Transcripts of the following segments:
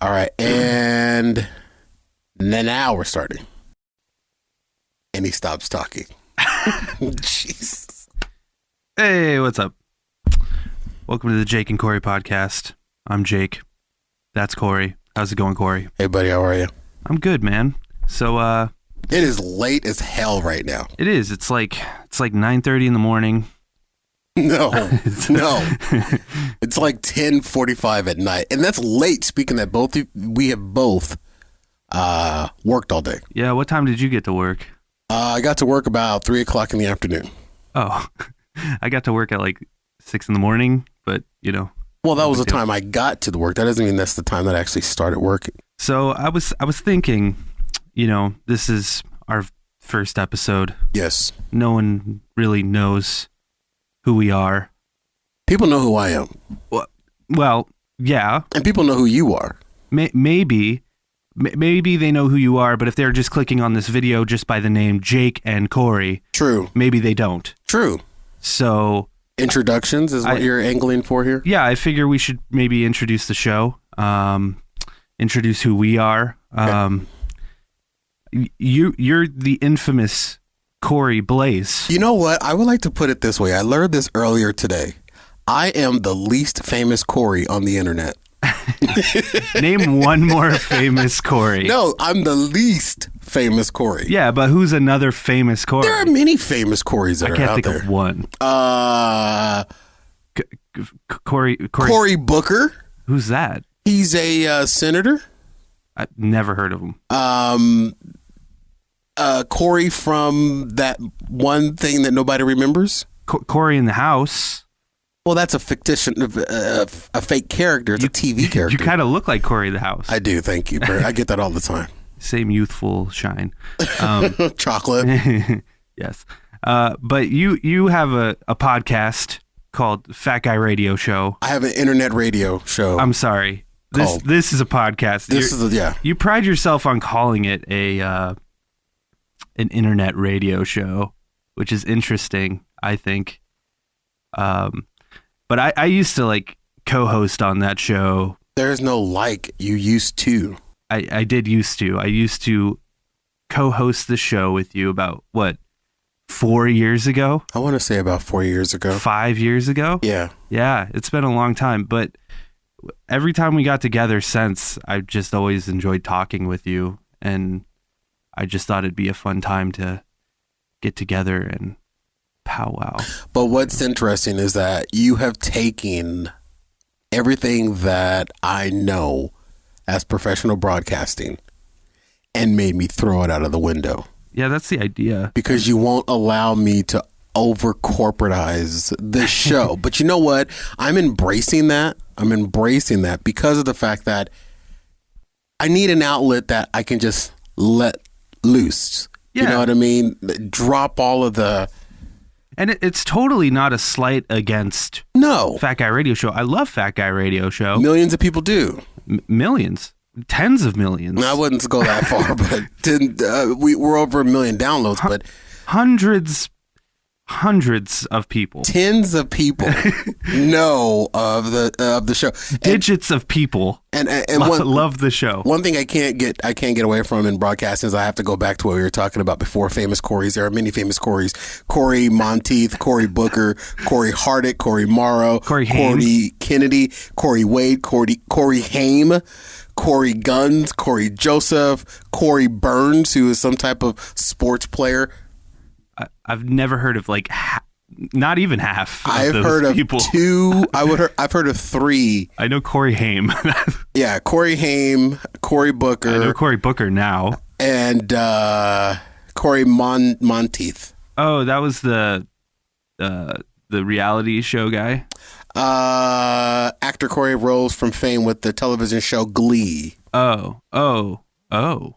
All right, and now we're starting. And he stops talking. Jesus. Hey, what's up? Welcome to the Jake and Cory Podcast. I'm Jake. That's Cory. How's it going, Cory? Hey, buddy, how are you? I'm good, man. So, it is late as hell right now. It is. It's like 9:30 in the morning. No. It's like 10:45 at night. And that's late, speaking that we have both worked all day. Yeah, what time did you get to work? I got to work about 3 o'clock in the afternoon. Oh, I got to work at like 6 in the morning, but you know. Well, that was the time I got to the work. That doesn't mean that's the time that I actually started working. So I was thinking, you know, this is our first episode. Yes. No one really knows who we are. People know who I am. Well, yeah. And people know who you are. Maybe they know who you are, but if they're just clicking on this video just by the name Jake and Cory, true. Maybe they don't. True. So introductions is what you're angling for here? Yeah, I figure we should maybe introduce the show, introduce who we are. You're the infamous Cory Blaze. You know what? I would like to put it this way. I learned this earlier today. I am the least famous Cory on the internet. Name one more famous Cory. No, I'm the least famous Cory. Yeah, but who's another famous Cory? There are many famous Corys that are out there. I can't think of one. Cory Booker. Who's that? He's a senator. I've never heard of him. Cory from that one thing that nobody remembers. Cory in the House. Well, that's a fictitious, a fake character. It's a TV character. You kind of look like Cory the House. I do. Thank you. I get that all the time. Same youthful shine. Chocolate. Yes. But you have a podcast called Fat Guy Radio Show. I have an internet radio show. I'm sorry. This is a podcast. You pride yourself on calling it an internet radio show, which is interesting, I think. But I used to like co-host on that show. There's no you used to. I did used to. I used to co-host the show with you about, 4 years ago? I want to say about 4 years ago. 5 years ago? Yeah. Yeah, it's been a long time. But every time we got together since, I've just always enjoyed talking with you. And I just thought it'd be a fun time to get together and powwow. But what's interesting is that you have taken everything that I know as professional broadcasting and made me throw it out of the window. Yeah, that's the idea. Because you won't allow me to over corporatize the show. But you know what? I'm embracing that. Because of the fact that I need an outlet that I can just let loose. Yeah. You know what I mean? Drop all of the... And it's totally not a slight against Fat Guy Radio Show. I love Fat Guy Radio Show. Millions of people do. Millions. Tens of millions. I wouldn't go that far, but we're over 1 million downloads. But hundreds of people. Tens of people know of the show. Digits of people and love the show. One thing I can't get away from in broadcasting is I have to go back to what we were talking about before. Famous Corys. There are many famous Corys. Cory Monteith, Cory Booker, Cory Hardick, Cory Morrow, Cory Kennedy, Cory Wade, Cory Haim, Cory Guns, Cory Joseph, Cory Burns, who is some type of sports player. I've never heard of not even half. I've heard of people. 2. I've heard of 3. I know Cory Haim. Yeah, Cory Haim, Cory Booker. I know Cory Booker now. And Cory Monteith. Oh, that was the reality show guy. Actor Cory rose from fame with the television show Glee. Oh.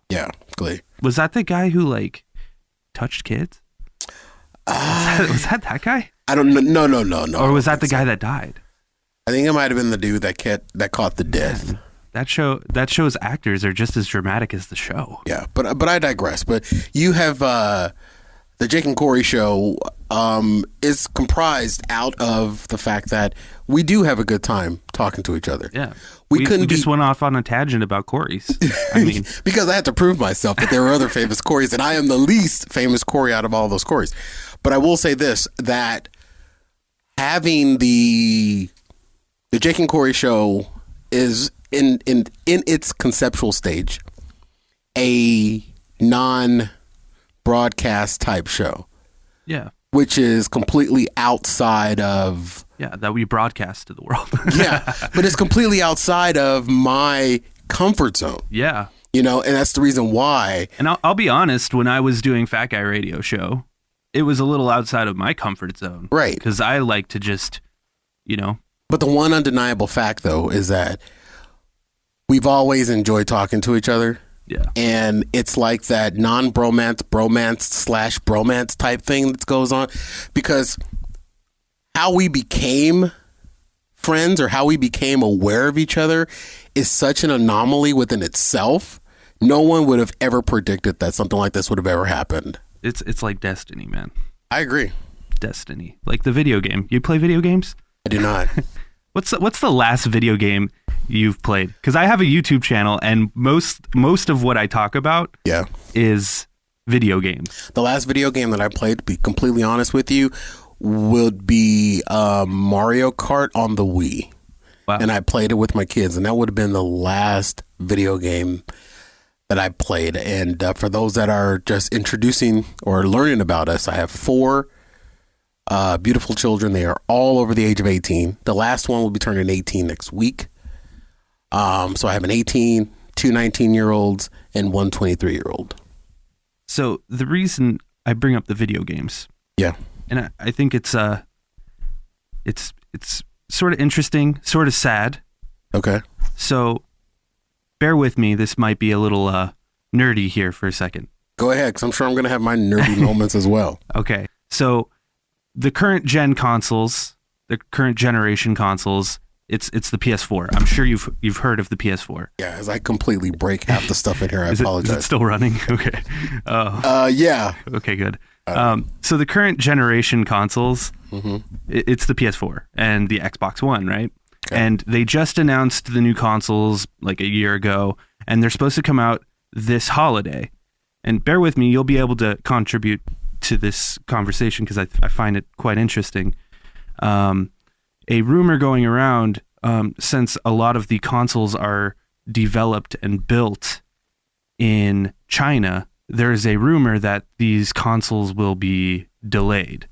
Yeah, Glee. Was that the guy who touched kids? Was that guy? I don't know. No. Or was that the guy that died? I think it might have been the dude that caught the death. Man, that show's actors are just as dramatic as the show. Yeah, but I digress. But you have the Jake and Cory show. is comprised out of the fact that we do have a good time talking to each other. Yeah. We just went off on a tangent about Corys. I mean, because I had to prove myself that there were other famous Corys, and I am the least famous Cory out of all those Corys. But I will say this, that having the Jake and Cory show is in its conceptual stage a non-broadcast type show. Yeah. Which is completely outside of... Yeah, that we broadcast to the world. Yeah, but it's completely outside of my comfort zone. Yeah. You know, and that's the reason why. And I'll be honest, when I was doing Fat Guy Radio Show, it was a little outside of my comfort zone. Right. Because I like to just, you know... But the one undeniable fact, though, is that we've always enjoyed talking to each other. Yeah. And it's like that non-bromance, bromance/bromance type thing that goes on. Because how we became friends or how we became aware of each other is such an anomaly within itself. No one would have ever predicted that something like this would have ever happened. It's like destiny, man. I agree. Destiny. Like the video game. You play video games? I do not. What's the last video game you've played? Because I have a YouTube channel, and most of what I talk about is video games. The last video game that I played, to be completely honest with you, would be Mario Kart on the Wii. Wow. And I played it with my kids, and that would have been the last video game that I played. And for those that are just introducing or learning about us, I have 4 beautiful children. They are all over the age of 18. The last one will be turning 18 next week. So I have an 18, 2 19-year-olds, and 1 23-year-old. So the reason I bring up the video games, and I think it's sort of interesting, sort of sad. Okay. So bear with me. This might be a little nerdy here for a second. Go ahead, because I'm sure I'm going to have my nerdy moments as well. Okay. So the current gen consoles, the current generation consoles, it's the PS4. I'm sure you've heard of the PS4. Yeah, as I completely break half the stuff in here, I apologize. Is it still running? Okay. Yeah. Okay, good. So the current generation consoles, it's the PS4 and the Xbox One, right? Okay. And they just announced the new consoles like a year ago, and they're supposed to come out this holiday. And bear with me, you'll be able to contribute to this conversation because I find it quite interesting. A rumor going around, since a lot of the consoles are developed and built in China, there is a rumor that these consoles will be delayed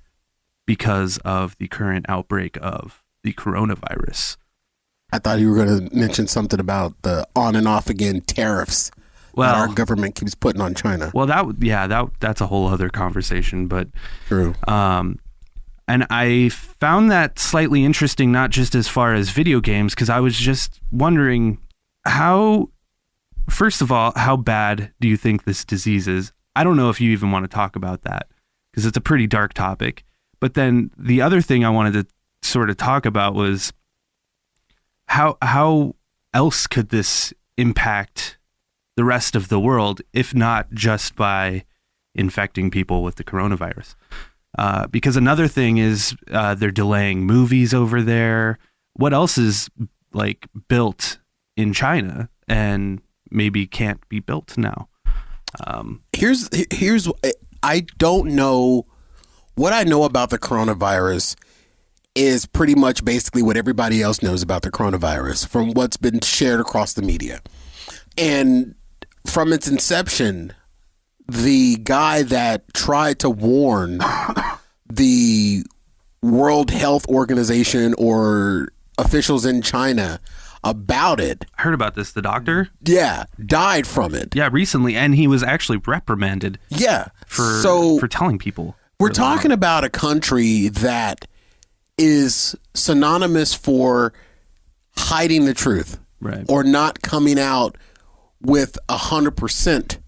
because of the current outbreak of the coronavirus. I thought you were going to mention something about the on and off again tariffs that our government keeps putting on China. Well, that's a whole other conversation, but true. And I found that slightly interesting, not just as far as video games, because I was just wondering first of all, how bad do you think this disease is? I don't know if you even want to talk about that because it's a pretty dark topic. But then the other thing I wanted to sort of talk about was how else could this impact the rest of the world, if not just by infecting people with the coronavirus? Because another thing is they're delaying movies over there. What else is like built in China and maybe can't be built now? Here's I don't know. What I know about the coronavirus is pretty much basically what everybody else knows about the coronavirus from what's been shared across the media. And from its inception, the guy that tried to warn the World Health Organization or officials in China about it. I heard about this. The doctor? Yeah, died from it. Yeah, recently, and he was actually reprimanded. Yeah, for telling people. We're talking about a country that is synonymous for hiding the truth, right, or not coming out with 100%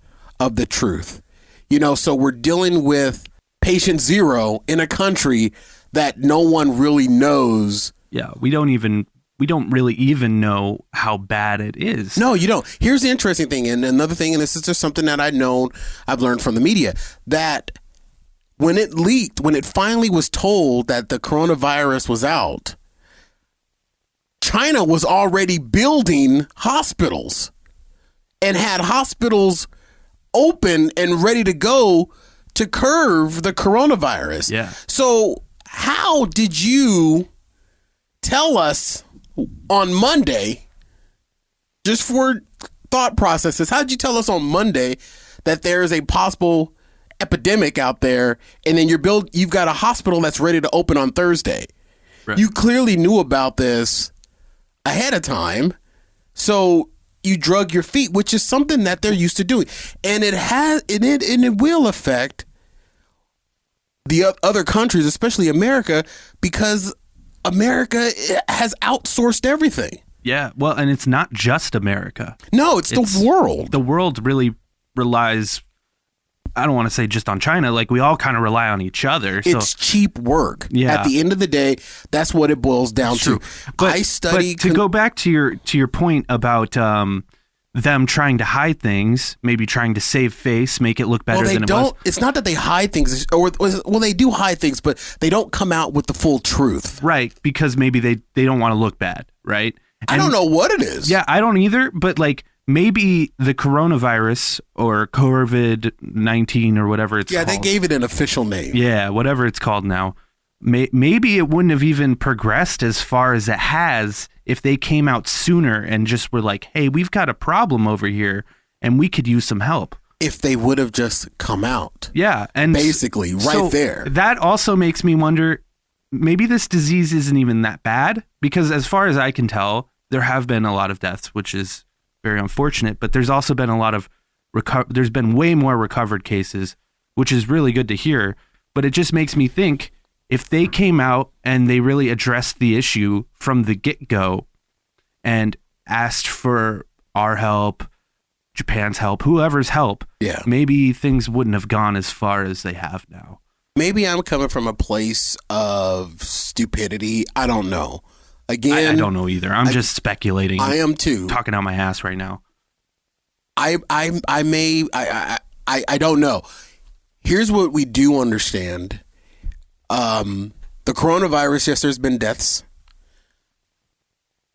of the truth. You know, so we're dealing with patient zero in a country that no one really knows. Yeah, we don't really even know how bad it is. No, you don't. Here's the interesting thing, and another thing, and this is just something that I've learned from the media, that when it leaked, when it finally was told that the coronavirus was out, China was already building hospitals and had hospitals open and ready to go to curb the coronavirus. Yeah. So how did you tell us on Monday, just for thought processes, how did you tell us on Monday that there is a possible epidemic out there, and then you've got a hospital that's ready to open on Thursday? Right. You clearly knew about this ahead of time, so you drug your feet, which is something that they're used to doing, and it will affect the other countries, especially America, because America has outsourced everything. Yeah, well, and it's not just America. No, it's the world. The world really relies, I don't want to say just on China, like we all kind of rely on each other. So. It's cheap work. Yeah. At the end of the day, that's what it boils down to. But to go back to your point about them trying to hide things, maybe trying to save face, make it look better than it was. It's not that they hide things, well, they do hide things, but they don't come out with the full truth. Right, because maybe they don't want to look bad, right? I don't know what it is. Yeah, I don't either, but like maybe the coronavirus or COVID-19 or whatever it's called. Yeah, they gave it an official name. Yeah, whatever it's called now. Maybe it wouldn't have even progressed as far as it has if they came out sooner and just were like, hey, we've got a problem over here and we could use some help. If they would have just come out. Yeah. And basically right there. That also makes me wonder, maybe this disease isn't even that bad, because as far as I can tell, there have been a lot of deaths, which is very unfortunate, but there's also been a lot of there's been way more recovered cases, which is really good to hear. But it just makes me think, if they came out and they really addressed the issue from the get-go and asked for our help, Japan's help, whoever's help, maybe things wouldn't have gone as far as they have now. Maybe I'm coming from a place of stupidity. I don't know. Again, I don't know either. I'm just speculating. I am too. Talking out my ass right now. I don't know. Here's what we do understand. The coronavirus, yes, there's been deaths,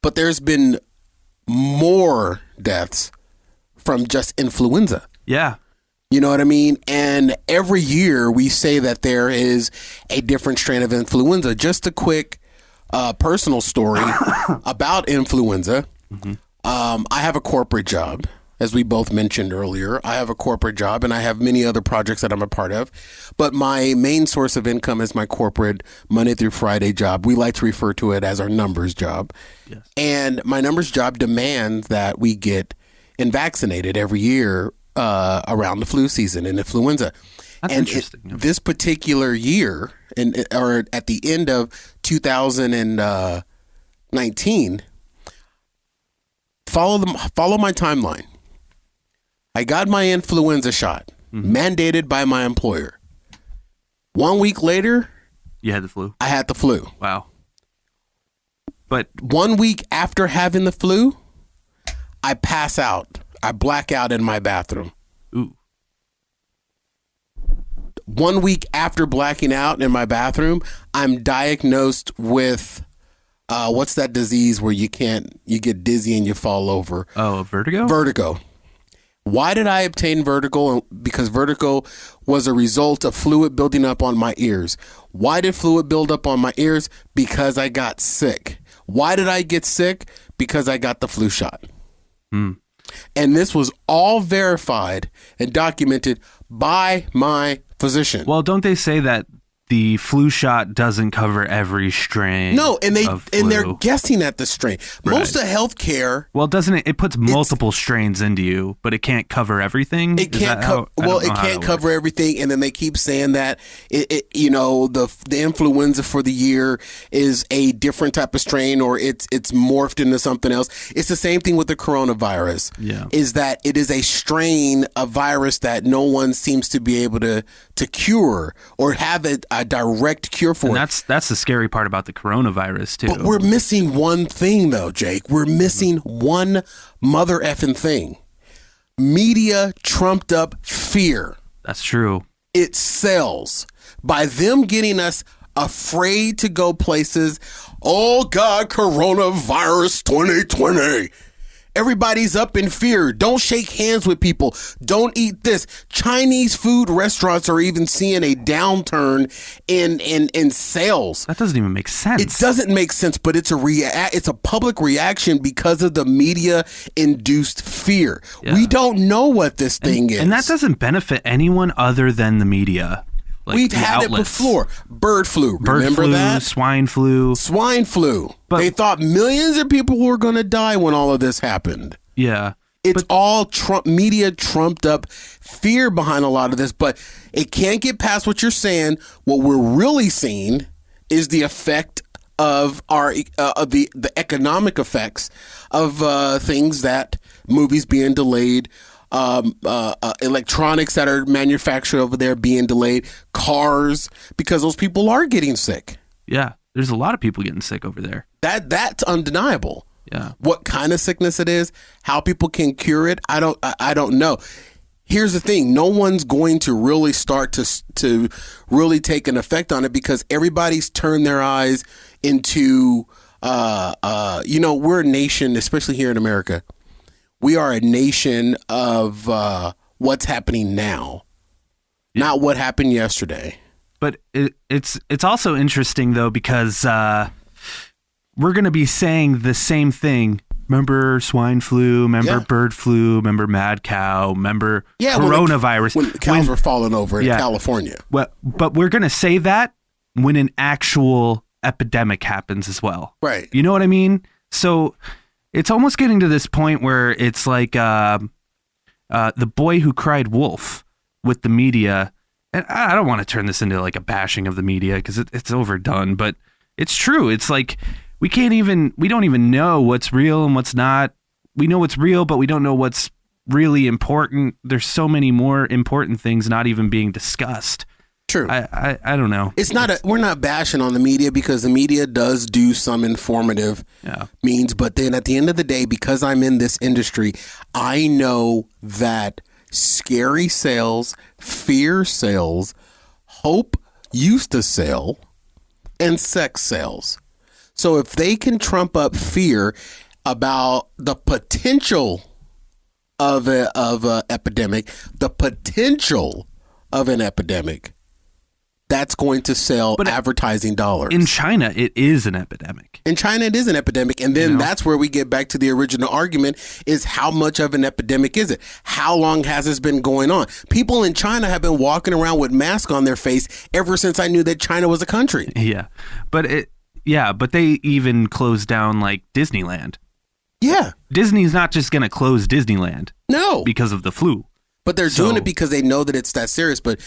but there's been more deaths from just influenza. Yeah. You know what I mean? And every year we say that there is a different strain of influenza. Just a quick personal story about influenza. Mm-hmm. I have a corporate job. As we both mentioned earlier, I have a corporate job and I have many other projects that I'm a part of. But my main source of income is my corporate Monday through Friday job. We like to refer to it as our numbers job. Yes. And my numbers job demands that we get vaccinated every year around the flu season and influenza. That's interesting. This particular year, or at the end of 2019, follow my timeline. I got my influenza shot, mandated by my employer. 1 week later, you had the flu. I had the flu. Wow. But 1 week after having the flu, I pass out. I black out in my bathroom. Ooh. 1 week after blacking out in my bathroom, I'm diagnosed with what's that disease where you get dizzy and you fall over? Oh, vertigo? Vertigo. Why did I obtain vertigo? Because vertigo was a result of fluid building up on my ears. Why did fluid build up on my ears? Because I got sick. Why did I get sick? Because I got the flu shot. And this was all verified and documented by my physician. Well, don't they say that the flu shot doesn't cover every strain? No, and they're guessing at the strain. Right. Most of healthcare. Well, doesn't it? It puts multiple strains into you, but it can't cover everything. It can't cover everything, and then they keep saying that the influenza for the year is a different type of strain, or it's morphed into something else. It's the same thing with the coronavirus. Yeah, is that it is a strain of virus that no one seems to be able to cure or have a direct cure for. And that's the scary part about the coronavirus too. But we're missing one thing though, Jake. We're missing one mother effing thing. Media trumped up fear. That's true. It sells. By them getting us afraid to go places. Oh God, coronavirus 2020. Everybody's up in fear. Don't shake hands with people. Don't eat this. Chinese food restaurants are even seeing a downturn in sales. That doesn't even make sense. It doesn't make sense, but it's a public reaction because of the media induced fear. Yeah. We don't know what this thing is. And that doesn't benefit anyone other than the media. Like we've had outlets. It before. Bird flu. Remember that? Swine flu. But they thought millions of people were going to die when all of this happened. Yeah. It's all media trumped up fear behind a lot of this, but it can't get past what you're saying. What we're really seeing is the effect of the economic effects of things that movies being delayed, electronics that are manufactured over there being delayed, cars, because those people are getting sick. Yeah, there's a lot of people getting sick over there. That's undeniable. Yeah. What kind of sickness it is, how people can cure it, I don't know. Here's the thing: no one's going to really start to really take an effect on it because everybody's turned their eyes into we're a nation, especially here in America. We are a nation of what's happening now, not what happened yesterday. But it's also interesting, though, because we're going to be saying the same thing. Remember swine flu? Remember bird flu? Remember mad cow? Remember coronavirus? When cows were falling over in California. Well, but we're going to say that when an actual epidemic happens as well. Right. You know what I mean? So it's almost getting to this point where it's like the boy who cried wolf with the media. And I don't want to turn this into like a bashing of the media because it's overdone, but it's true. It's like we don't even know what's real and what's not. We know what's real, but we don't know what's really important. There's so many more important things not even being discussed. True. I don't know. We're not bashing on the media because the media does do some informative means, but then at the end of the day, because I'm in this industry, I know that scary sells, fear sells, hope used to sell, and sex sells. So if they can trump up fear about the potential of an epidemic, that's going to sell advertising dollars. In China, it is an epidemic. And then that's where we get back to the original argument is how much of an epidemic is it? How long has this been going on? People in China have been walking around with masks on their face ever since I knew that China was a country. Yeah. But they even closed down like Disneyland. Yeah. Disney's not just going to close Disneyland. No. Because of the flu. But they're doing it because they know that it's that serious. But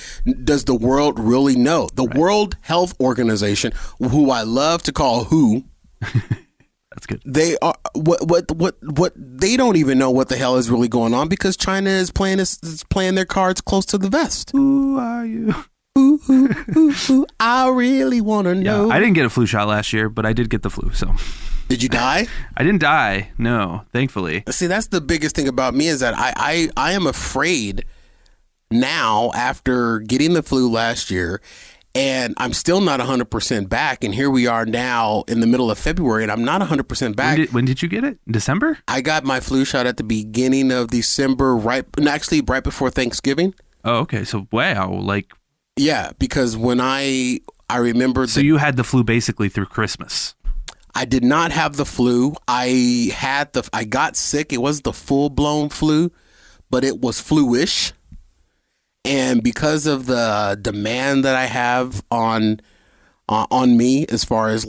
does the world really know? The World Health Organization, who I love to call WHO, that's good. They are what they don't even know what the hell is really going on because China is playing their cards close to the vest. Who are you? Ooh, I really want to know. Yeah, I didn't get a flu shot last year, but I did get the flu. So. Did you die? I didn't die. No, thankfully. See, that's the biggest thing about me is that I am afraid now after getting the flu last year, and I'm still not 100% back. And here we are now in the middle of February, and I'm not 100% back. When did you get it? December? I got my flu shot at the beginning of December, right before Thanksgiving. Oh, okay. So, wow. Yeah, because when I remember. So you had the flu basically through Christmas. I did not have the flu. I got sick. It wasn't the full blown flu, but it was flu-ish. And because of the demand that I have on me as far as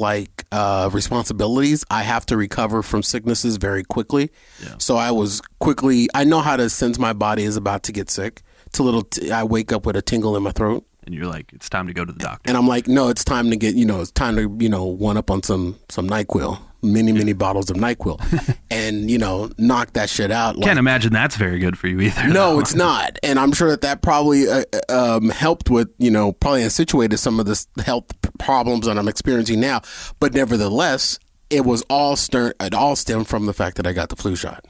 responsibilities, I have to recover from sicknesses very quickly. Yeah. So I know how to sense my body is about to get sick. I wake up with a tingle in my throat. And you're like, it's time to go to the doctor. And I'm like, no, it's time to one up on some NyQuil, many bottles of NyQuil and, knock that shit out. Can't imagine that's very good for you either. No, it's not. And I'm sure that probably helped with, probably accentuated some of the health problems that I'm experiencing now. But nevertheless, it all stemmed from the fact that I got the flu shot.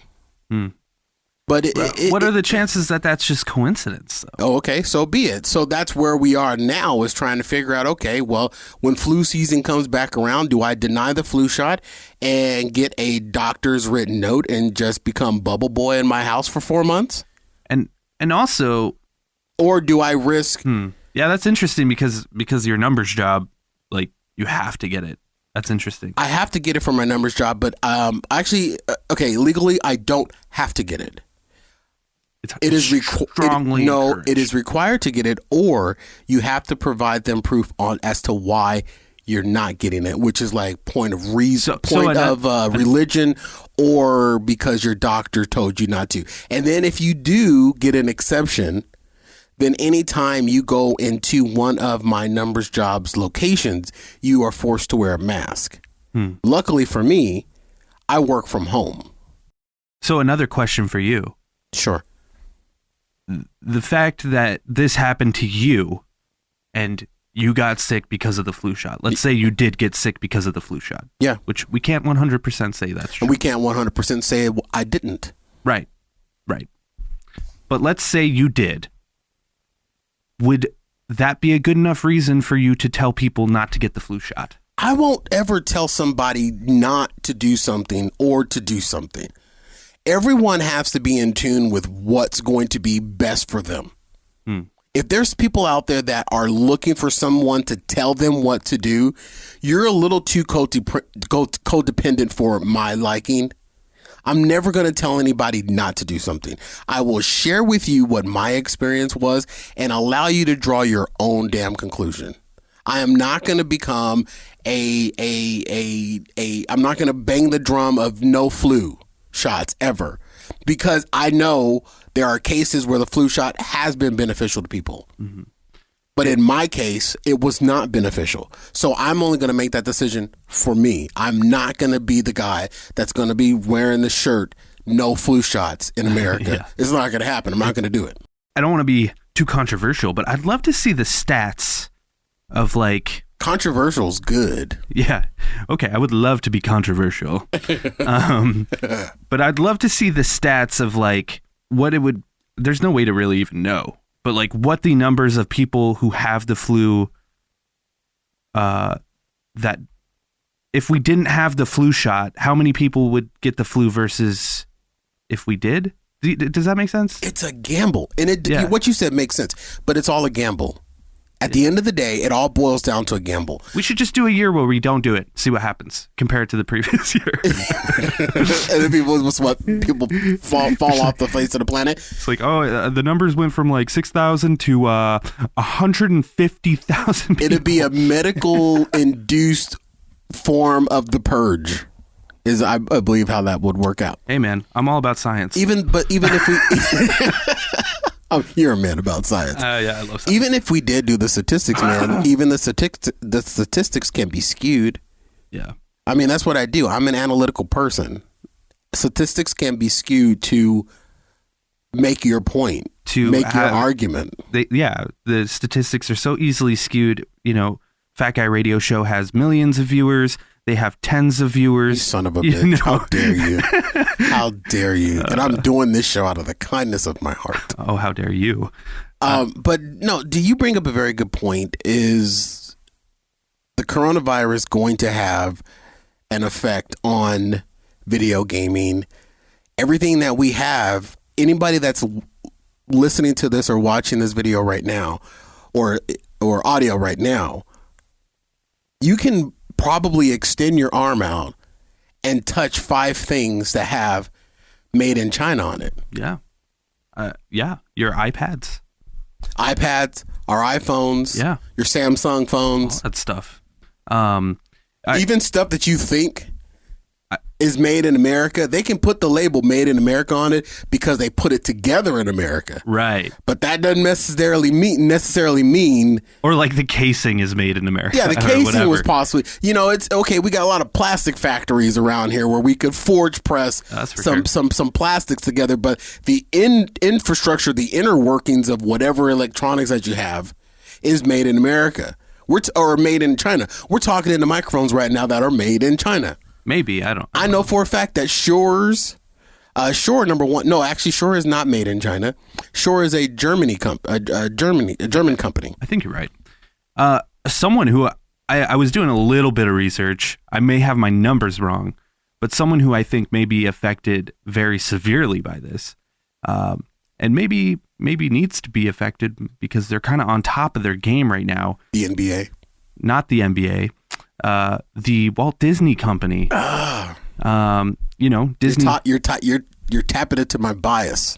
But what are the chances that that's just coincidence, though? Oh, okay, so be it. So that's where we are now, is trying to figure out, okay, well, when flu season comes back around, do I deny the flu shot and get a doctor's written note and just become bubble boy in my house for 4 months? And also, or do I risk? Yeah, that's interesting because your numbers job, like, you have to get it. That's interesting. I have to get it for my numbers job, but actually, okay, legally, I don't have to get it. It is required to get it, or you have to provide them proof as to why you're not getting it, which is like point of reason, religion, or because your doctor told you not to. And then if you do get an exception, then anytime you go into one of my numbers jobs locations, you are forced to wear a mask. Luckily for me, I work from home. So another question for you. Sure. The fact that this happened to you and you got sick because of the flu shot. Let's say you did get sick because of the flu shot. Yeah. Which we can't 100% say that's true. And we can't 100% say I didn't. Right. But let's say you did. Would that be a good enough reason for you to tell people not to get the flu shot? I won't ever tell somebody not to do something or to do something. Everyone has to be in tune with what's going to be best for them. If there's people out there that are looking for someone to tell them what to do, you're a little too codependent for my liking. I'm never going to tell anybody not to do something. I will share with you what my experience was and allow you to draw your own damn conclusion. I am not going to become I'm not going to bang the drum of no flu shots ever, because I know there are cases where the flu shot has been beneficial to people. But in my case, it was not beneficial. So I'm only going to make that decision for me. I'm not going to be the guy that's going to be wearing the shirt, no flu shots in America. Yeah. It's not going to happen. I'm not going to do it. I don't want to be too controversial, but I'd love to see the stats of like... Controversial's good. Yeah. Okay. I would love to be controversial. But I'd love to see the stats of like what it would... There's no way to really even know. But like what the numbers of people who have the flu, that if we didn't have the flu shot, how many people would get the flu versus if we did? Does that make sense? It's a gamble. And what you said makes sense, but it's all a gamble. At the end of the day, it all boils down to a gamble. We should just do a year where we don't do it, see what happens, compare it to the previous year. And then people fall off the face of the planet. It's like, the numbers went from like 6,000 to 150,000 people. It'd be a medical-induced form of the purge, is I believe how that would work out. Hey, man, I'm all about science. Even if we... you're a man about science. Yeah, I love science. Even if we did do the statistics, man, even the statistics can be skewed. Yeah. I mean, that's what I do. I'm an analytical person. Statistics can be skewed to make your point, to make your argument. The statistics are so easily skewed. You know, Fat Guy Radio Show has millions of viewers. They have tens of viewers. You son of a bitch. How dare you? How dare you? And I'm doing this show out of the kindness of my heart. Oh, how dare you? But no, do you bring up a very good point? Is the coronavirus going to have an effect on video gaming? Everything that we have, anybody that's listening to this or watching this video right now or audio right now, you can probably extend your arm out and touch 5 things that have made in China on it. Yeah. Your iPads, our iPhones, your Samsung phones, all that stuff. Even stuff that you think is made in America, they can put the label made in America on it because they put it together in America. Right. But that doesn't necessarily mean or like the casing is made in America. Yeah, the casing was possibly, it's okay. We got a lot of plastic factories around here where we could forge press some plastics together, but the infrastructure, the inner workings of whatever electronics that you have is made in America. Or made in China. We're talking into microphones right now that are made in China. Maybe, I know for a fact that Shure's Shure #1. No, actually, Shure is not made in China. Shure is a German company. I think you're right. Someone who I was doing a little bit of research. I may have my numbers wrong, but someone who I think may be affected very severely by this, and maybe needs to be affected because they're kind of on top of their game right now. The NBA, not the NBA, the Walt Disney Company. Disney. You're tapping into my bias.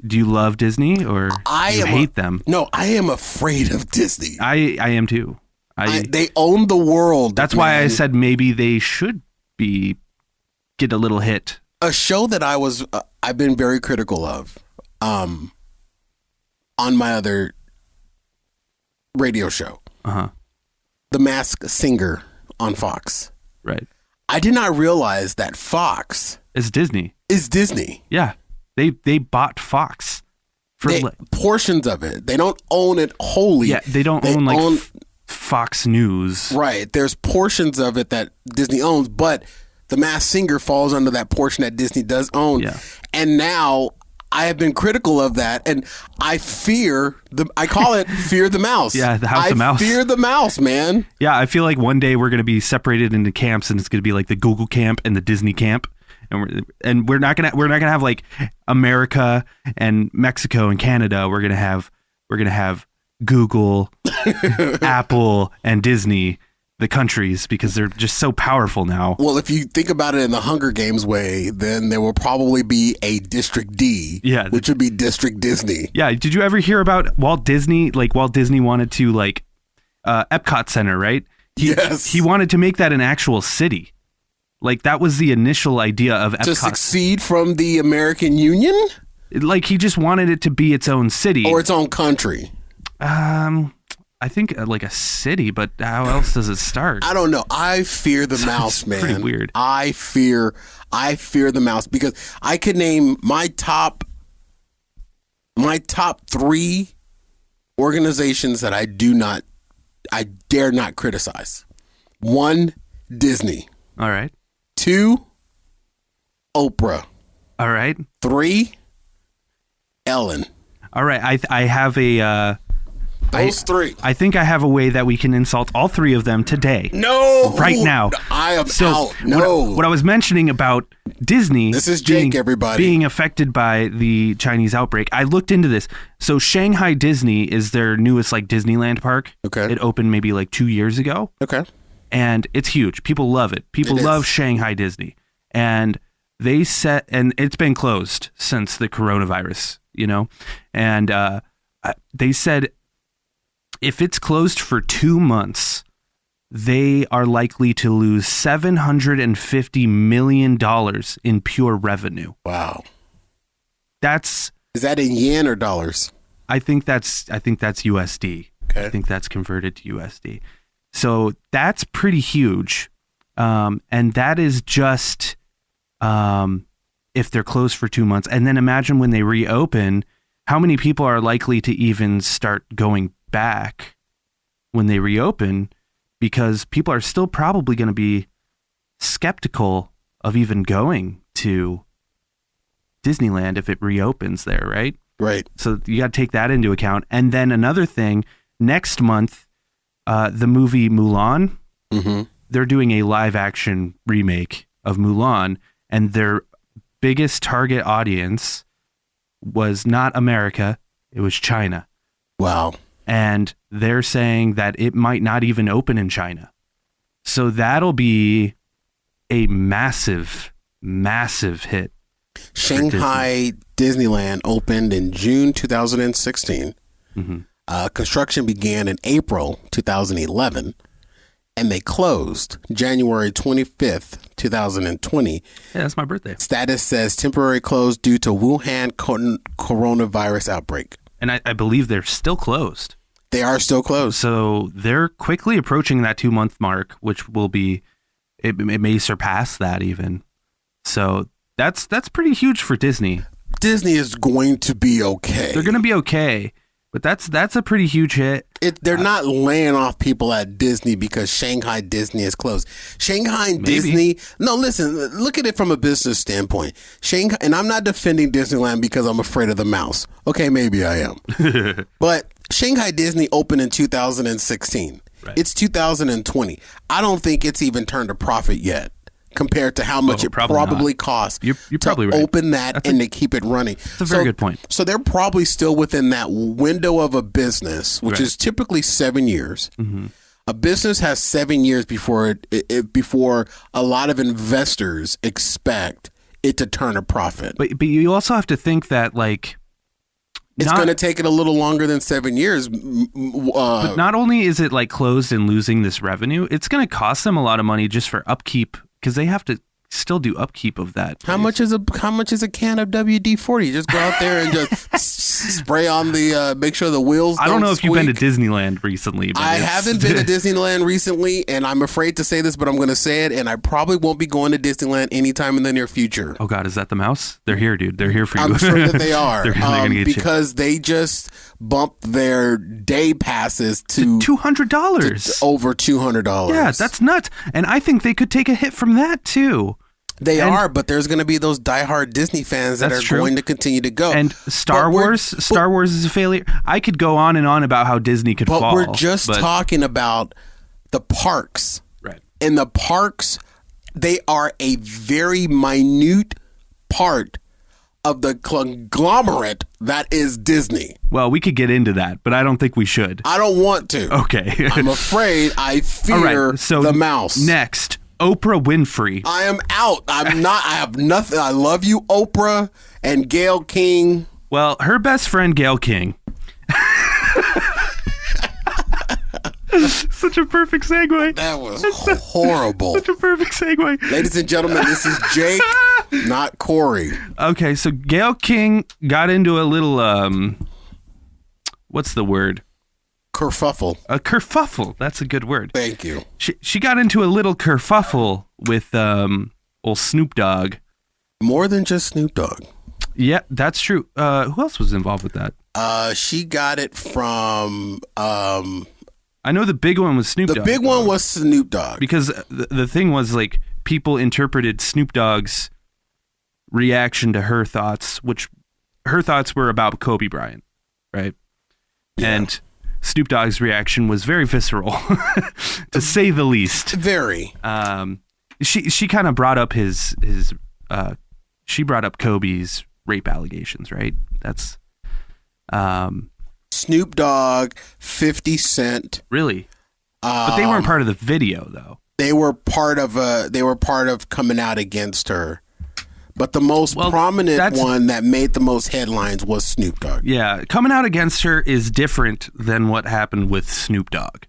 Do you love Disney or you hate them? No, I am afraid of Disney. I am too. They own the world. That's why I said maybe they should get a little hit. A show that I've been very critical of, on my other radio show, The Masked Singer on Fox. Right. I did not realize that Fox is Disney. Yeah. They bought Fox for portions of it. They don't own it wholly. Yeah, they own Fox News. Right. There's portions of it that Disney owns, but The Masked Singer falls under that portion that Disney does own. Yeah. And now I have been critical of that, and I call it fear the mouse. Yeah, the House of Mouse. I fear the mouse, man. Yeah, I feel like one day we're going to be separated into camps, and it's going to be like the Google camp and the Disney camp. And we're not gonna have like America and Mexico and Canada. We're gonna have Google, Apple, and Disney, the countries, because they're just so powerful now. Well, if you think about it in the Hunger Games way, then there will probably be a District D, which would be District Disney. Yeah. Did you ever hear about Walt Disney? Like Walt Disney wanted to Epcot Center, right? Yes. He wanted to make that an actual city. Like, that was the initial idea of Epcot. To succeed from the American Union? Like, he just wanted it to be its own city. Or its own country? I think like a city, but how else does it start? I don't know. I fear the mouse, man. Pretty weird. I fear the mouse because I could name my top 3 organizations that I dare not criticize. 1, Disney. All right. 2, Oprah. All right. 3, Ellen. All right. I have a... Those 3. I think I have a way that we can insult all 3 of them today. No! Right now. I am out. No. What I was mentioning about Disney... This is Jake, everybody. Being affected by the Chinese outbreak. I looked into this. So Shanghai Disney is their newest Disneyland park. Okay. It opened maybe 2 years ago. Okay. And it's huge. People love it. People love Shanghai Disney. And and it's been closed since the coronavirus, and they said if it's closed for 2 months, they are likely to lose $750 million in pure revenue. Wow. Is that in yen or dollars? I think that's USD. Okay. I think that's converted to USD. So that's pretty huge. And that is just if they're closed for 2 months. And then imagine when they reopen, how many people are likely to even start going back when they reopen, because people are still probably going to be skeptical of even going to Disneyland if it reopens there, right? Right. So you got to take that into account. And then another thing, next month, the movie Mulan, they're doing a live action remake of Mulan, and their biggest target audience was not America, it was China. Wow. And they're saying that it might not even open in China. So that'll be a massive, massive hit. Shanghai Disneyland opened in June 2016. Construction began in April 2011, and they closed January 25th, 2020. Yeah, that's my birthday. Status says temporary closed due to Wuhan coronavirus outbreak. And I believe they're still closed. They are still closed. So they're quickly approaching that 2 month mark, which will be, it may surpass that even. So that's pretty huge for Disney. Disney is going to be okay. They're going to be okay. But that's a pretty huge hit. They're not laying off people at Disney because Shanghai Disney is closed. Shanghai Disney. No, listen. Look at it from a business standpoint. Shanghai, and I'm not defending Disneyland because I'm afraid of the mouse. Okay, maybe I am. But Shanghai Disney opened in 2016. Right. It's 2020. I don't think it's even turned a profit yet, compared to how much it probably costs you're probably to right. open that and to keep it running. That's a very good point. So they're probably still within that window of a business, which is typically 7 years. Mm-hmm. A business has 7 years before before a lot of investors expect it to turn a profit. But you also have to think that it's going to take it a little longer than 7 years. But not only is it closed and losing this revenue, it's going to cost them a lot of money just for upkeep, because they have to still do upkeep of that place. How much is a can of WD-40? Just go out there and just spray on the make sure the wheels don't I don't know if squeak. you've been to Disneyland recently. But I haven't been to Disneyland recently, and I'm afraid to say this, but I'm going to say it, and I probably won't be going to Disneyland anytime in the near future. Oh God, is that the mouse? They're here, dude. They're here for you. I'm sure that they are. They're gonna get because they just bumped their day passes to $200. Over $200. Yeah, that's nuts. And I think they could take a hit from that too. They are, but there's going to be those diehard Disney fans that are going to continue to go. And Star Wars is a failure. I could go on and on about how Disney could fall. But we're just talking about the parks. Right. And the parks, they are a very minute part of the conglomerate that is Disney. Well, we could get into that, but I don't think we should. I don't want to. Okay. I'm afraid I fear the mouse. Next. Oprah Winfrey. I am out. I have nothing. I love you, Oprah and Gayle King. Well, her best friend, Gayle King. Such a perfect segue. That was horrible. Such a perfect segue. Ladies and gentlemen, this is Jake, not Cory. Okay, so Gayle King got into a little, what's the word? Kerfuffle. A kerfuffle. That's a good word. Thank you. She got into a little kerfuffle with old Snoop Dogg. More than just Snoop Dogg. Yeah, that's true. Who else was involved with that? She got it from... I know the big one was Snoop Dogg. The big one was Snoop Dogg. Because the thing was, people interpreted Snoop Dogg's reaction to her thoughts, which her thoughts were about Kobe Bryant, right? Yeah. And Snoop Dogg's reaction was very visceral, to say the least. Very. She kind of brought up she brought up Kobe's rape allegations, right? That's Snoop Dogg, 50 Cent. Really? But they weren't part of the video, though. They were part of coming out against her. But the most prominent one that made the most headlines was Snoop Dogg. Yeah, coming out against her is different than what happened with Snoop Dogg.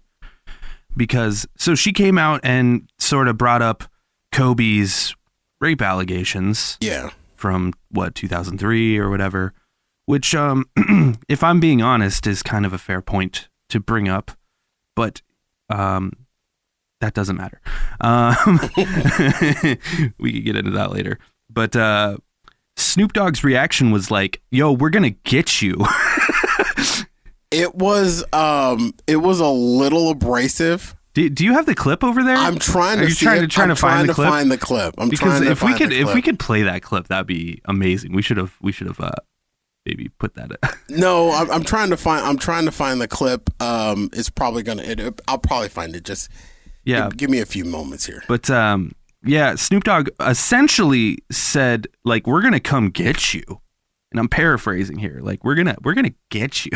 Because, so she came out and sort of brought up Kobe's rape allegations. Yeah. From, 2003 or whatever. Which, if I'm being honest, is kind of a fair point to bring up. But, that doesn't matter. We could get into that later. But Snoop Dogg's reaction was like, "Yo, we're gonna get you." It was a little abrasive. Do you have the clip over there? I'm trying to. Are you trying to find the clip? Because if we could play that clip, that'd be amazing. We should have maybe put that in. No, I'm trying to find the clip. It's probably I'll probably find it. Just give me a few moments here. But yeah, Snoop Dogg essentially said, we're going to come get you. And I'm paraphrasing here. We're going to get you.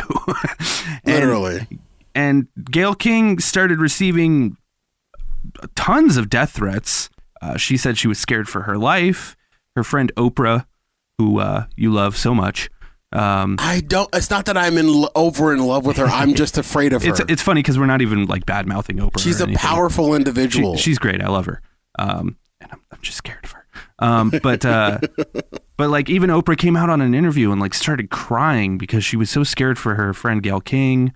Literally. And Gayle King started receiving tons of death threats. She said she was scared for her life. Her friend Oprah, who you love so much. It's not that I'm over in love with her. I'm just afraid of her. It's funny because we're not even bad mouthing Oprah. She's a powerful individual. She's great. I love her. And I'm just scared of her. But even Oprah came out on an interview and started crying because she was so scared for her friend Gayle King.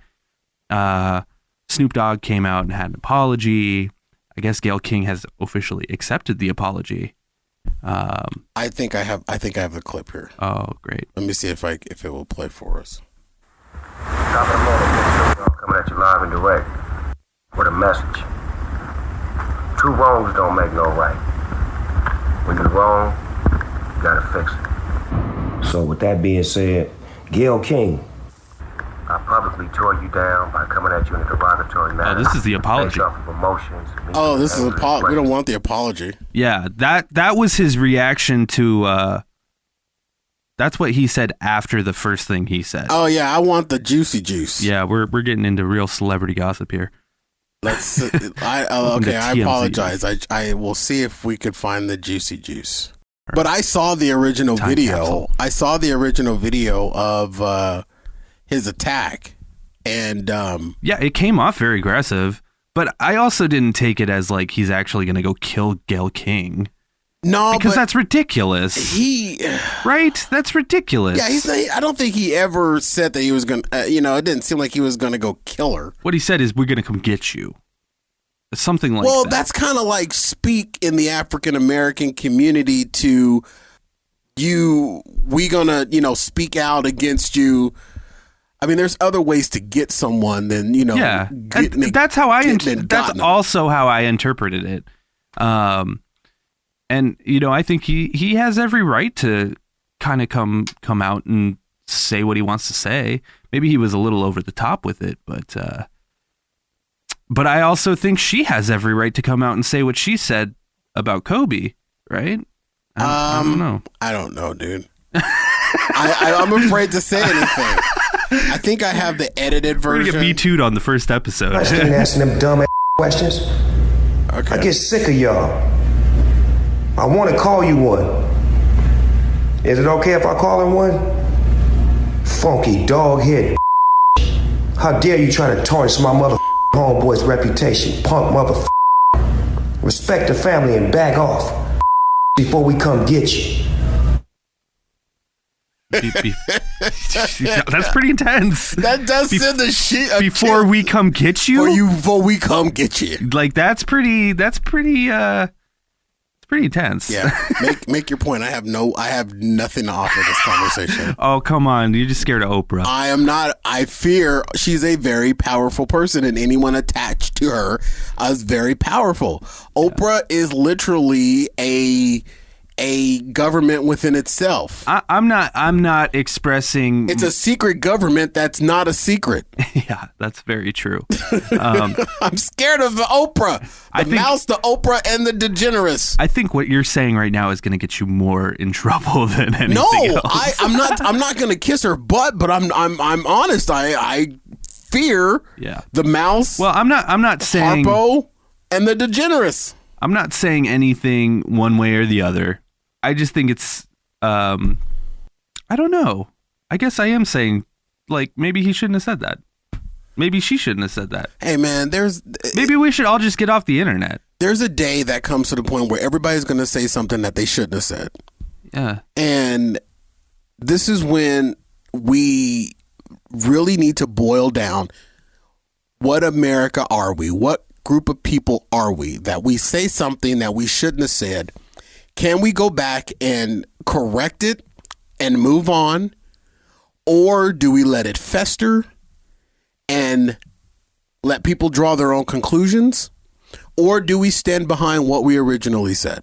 Snoop Dogg came out and had an apology. I guess Gayle King has officially accepted the apology. I think I have the clip here. Oh, great. Let me see if it will play for us. Top of the morning, Big Show, coming at you live and direct with a message. Two wrongs don't make no right. When you're wrong, you gotta fix it. So with that being said, Gayle King, I publicly tore you down by coming at you in a derogatory manner. Oh, this is the apology. Based off of emotions. Oh, this is apology. We don't want the apology. Yeah, that was his reaction to. That's what he said after the first thing he said. Oh yeah, I want the juicy juice. Yeah, we're getting into real celebrity gossip here. Let's. I apologize. I will see if we could find the juicy juice. But I saw the original video. Capsule. I saw the original video of his attack, and yeah, it came off very aggressive. But I also didn't take it as like he's actually going to go kill Gayle King. No, because that's ridiculous. Right? That's ridiculous. Yeah, I don't think he ever said that he was going to, it didn't seem like he was going to go kill her. What he said is, we're going to come get you. Something like that. Well, that's kind of like speak in the African American community to you, we going to, speak out against you. I mean, there's other ways to get someone than, Yeah, that's how that's also how I interpreted it. And, I think he has every right to kind of come out and say what he wants to say. Maybe he was a little over the top with it, but I also think she has every right to come out and say what she said about Kobe, right? I don't know. I don't know, dude. I'm afraid to say anything. I think I have the edited version. We're going to get Me Too'd on the first episode. I ain't asking them dumb questions. Okay. I get sick of y'all. I want to call you one. Is it okay if I call him one? Funky dog head. How dare you try to tarnish my mother homeboy's reputation, punk mother. Respect the family and back off before we come get you. That's pretty intense. That does send the shit. Before we come get you? Before we come get you. Like, that's pretty intense. Yeah. Make your point. I have nothing to offer this conversation. Oh, come on. You're just scared of Oprah. I am not. I fear she's a very powerful person, and anyone attached to her is very powerful. Oprah is literally a government within itself. I'm not expressing. It's a secret government that's not a secret. Yeah, that's very true. I'm scared of the Oprah, mouse, the Oprah, and the DeGeneres. I think what you're saying right now is going to get you more in trouble than anything else. I'm not going to kiss her butt, but I'm honest. I fear the mouse. Well, I'm not saying Harpo and the DeGeneres. I'm not saying anything one way or the other. I just think it's, I don't know. I guess I am saying, like, maybe he shouldn't have said that. Maybe she shouldn't have said that. Hey, man, maybe we should all just get off the internet. There's a day that comes to the point where everybody's going to say something that they shouldn't have said. Yeah. And this is when we really need to boil down, what America are we? What group of people are we that we say something that we shouldn't have said? Can we go back and correct it and move on? Or do we let it fester and let people draw their own conclusions? Or do we stand behind what we originally said?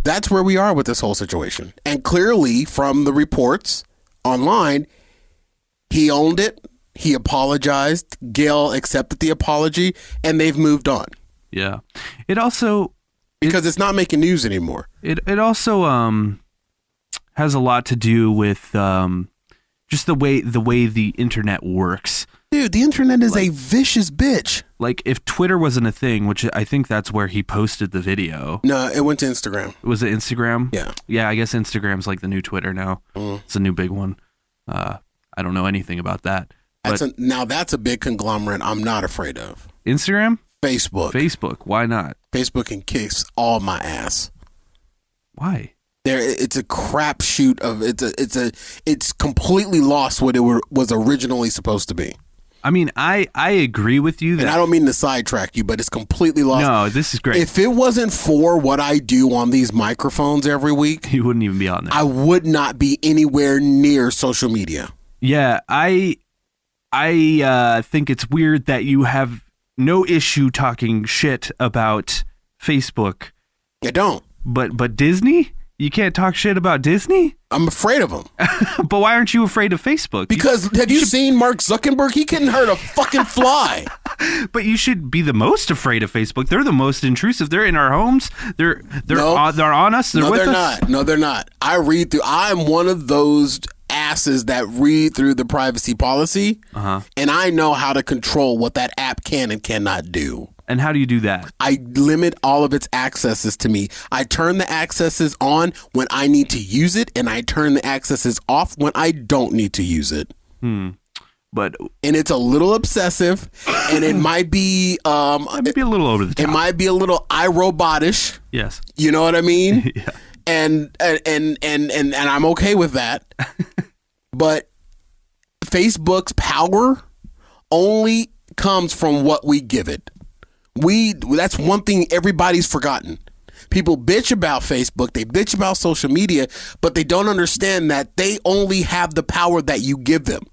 That's where we are with this whole situation. And clearly, from the reports online, he owned it. He apologized. Gayle accepted the apology, and they've moved on. Yeah. It also... Because it's not making news anymore. It also has a lot to do with just the way the internet works. Dude, the internet is a vicious bitch. Like, if Twitter wasn't a thing, which I think that's where he posted the video. No, it went to Instagram. Was it Instagram? Yeah. Yeah, I guess Instagram's like the new Twitter now. It's a new big one. I don't know anything about that. Now that's a big conglomerate I'm not afraid of. Instagram? Facebook. Why not? Facebook can kiss all my ass. Why? It's a crapshoot of it's completely lost what it was originally supposed to be. I mean, I agree with you that, and I don't mean to sidetrack you, but it's completely lost. No, this is great. If it wasn't for what I do on these microphones every week, you wouldn't even be on there. I would not be anywhere near social media. Yeah, I I think it's weird that you have no issue talking shit about Facebook. I don't. But Disney? You can't talk shit about Disney? I'm afraid of them. But why aren't you afraid of Facebook? Because have you seen Mark Zuckerberg? He couldn't hurt a fucking fly. But you should be the most afraid of Facebook. They're the most intrusive. They're in our homes. They're on us. They're with us. No, they're not. I'm one of those asses that read through the privacy policy, and I know how to control what that app can and cannot do. And how do you do that? I limit all of its accesses to me. I turn the accesses on when I need to use it, and I turn the accesses off when I don't need to use it. And it's a little obsessive, and it might be it be a little over the top. It might be a little iRobotish. Yes. You know what I mean? Yeah. And I'm okay with that. But Facebook's power only comes from what we give it. That's one thing everybody's forgotten. People bitch about Facebook, they bitch about social media, but they don't understand that they only have the power that you give them.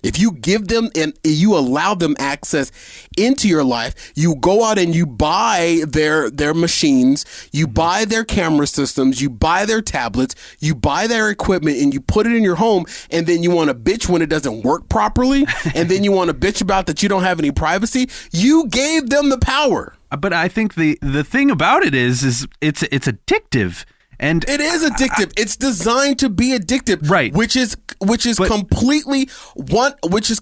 If you give them and you allow them access into your life, you go out and you buy their machines, you buy their camera systems, you buy their tablets, you buy their equipment, and you put it in your home, and then you want to bitch when it doesn't work properly, and then you want to bitch about that you don't have any privacy. You gave them the power. But I think the thing about it is it's addictive. And it is addictive. It's designed to be addictive, right? Which is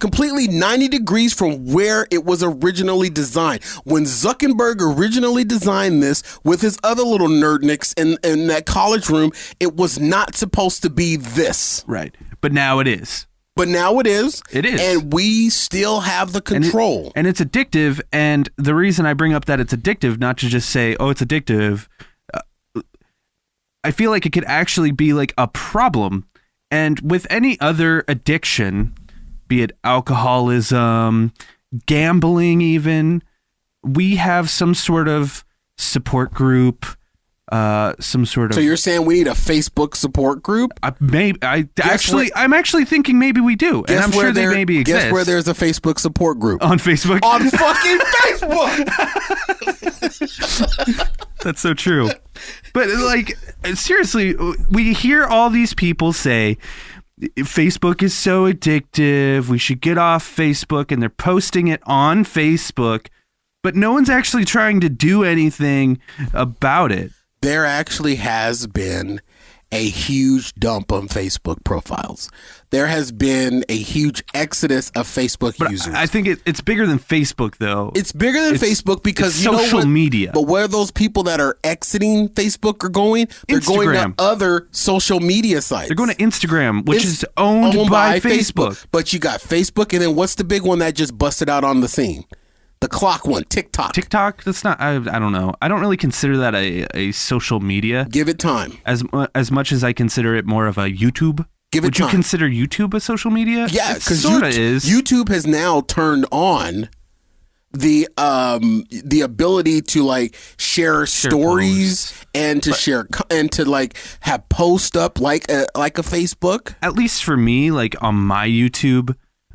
completely 90 degrees from where it was originally designed. When Zuckerberg originally designed this with his other little nerdnicks in that college room, it was not supposed to be this, right? But now it is. But now it is. It is. And we still have the control. And it's addictive. And the reason I bring up that it's addictive, not to just say, oh, it's addictive. I feel like it could actually be like a problem. And with any other addiction, be it alcoholism, gambling even, we have some sort of support group, some sort of... So you're saying we need a Facebook support group? I'm actually thinking maybe we do. And I'm sure they maybe exist. Guess where there's a Facebook support group? On Facebook? On fucking Facebook! That's so true. But like, seriously, we hear all these people say Facebook is so addictive, we should get off Facebook, and they're posting it on Facebook, but no one's actually trying to do anything about it. There actually has been a huge dump on Facebook profiles. There has been a huge exodus of Facebook users. I think it's bigger than Facebook, though. It's bigger than Facebook because social media. But where those people that are exiting Facebook are going, they're going to other social media sites. They're going to Instagram, which is owned by Facebook. But you got Facebook, and then what's the big one that just busted out on the scene? The clock one, TikTok. TikTok, that's not, I don't know. I don't really consider that a social media. Give it time. As much as I consider it more of a YouTube. Would you consider YouTube a social media? Yeah, because YouTube has now turned on the ability to like share stories and to share and to like have post up like a Facebook. At least for me, like on my YouTube,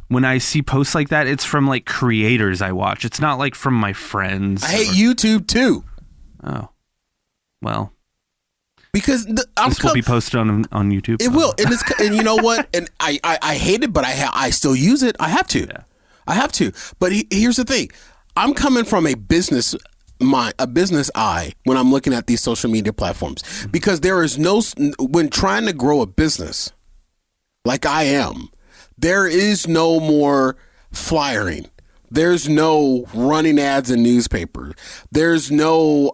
when I see posts like that, it's from like creators I watch. It's not like from my friends. I hate YouTube too. Oh, well. Because this will be posted on YouTube. It will, and you know what? And I hate it, but I still use it. I have to. Yeah. I have to. But here's the thing: I'm coming from a business eye when I'm looking at these social media platforms, because there is when trying to grow a business, like I am, there is no more flyering. There's no running ads in newspapers. There's no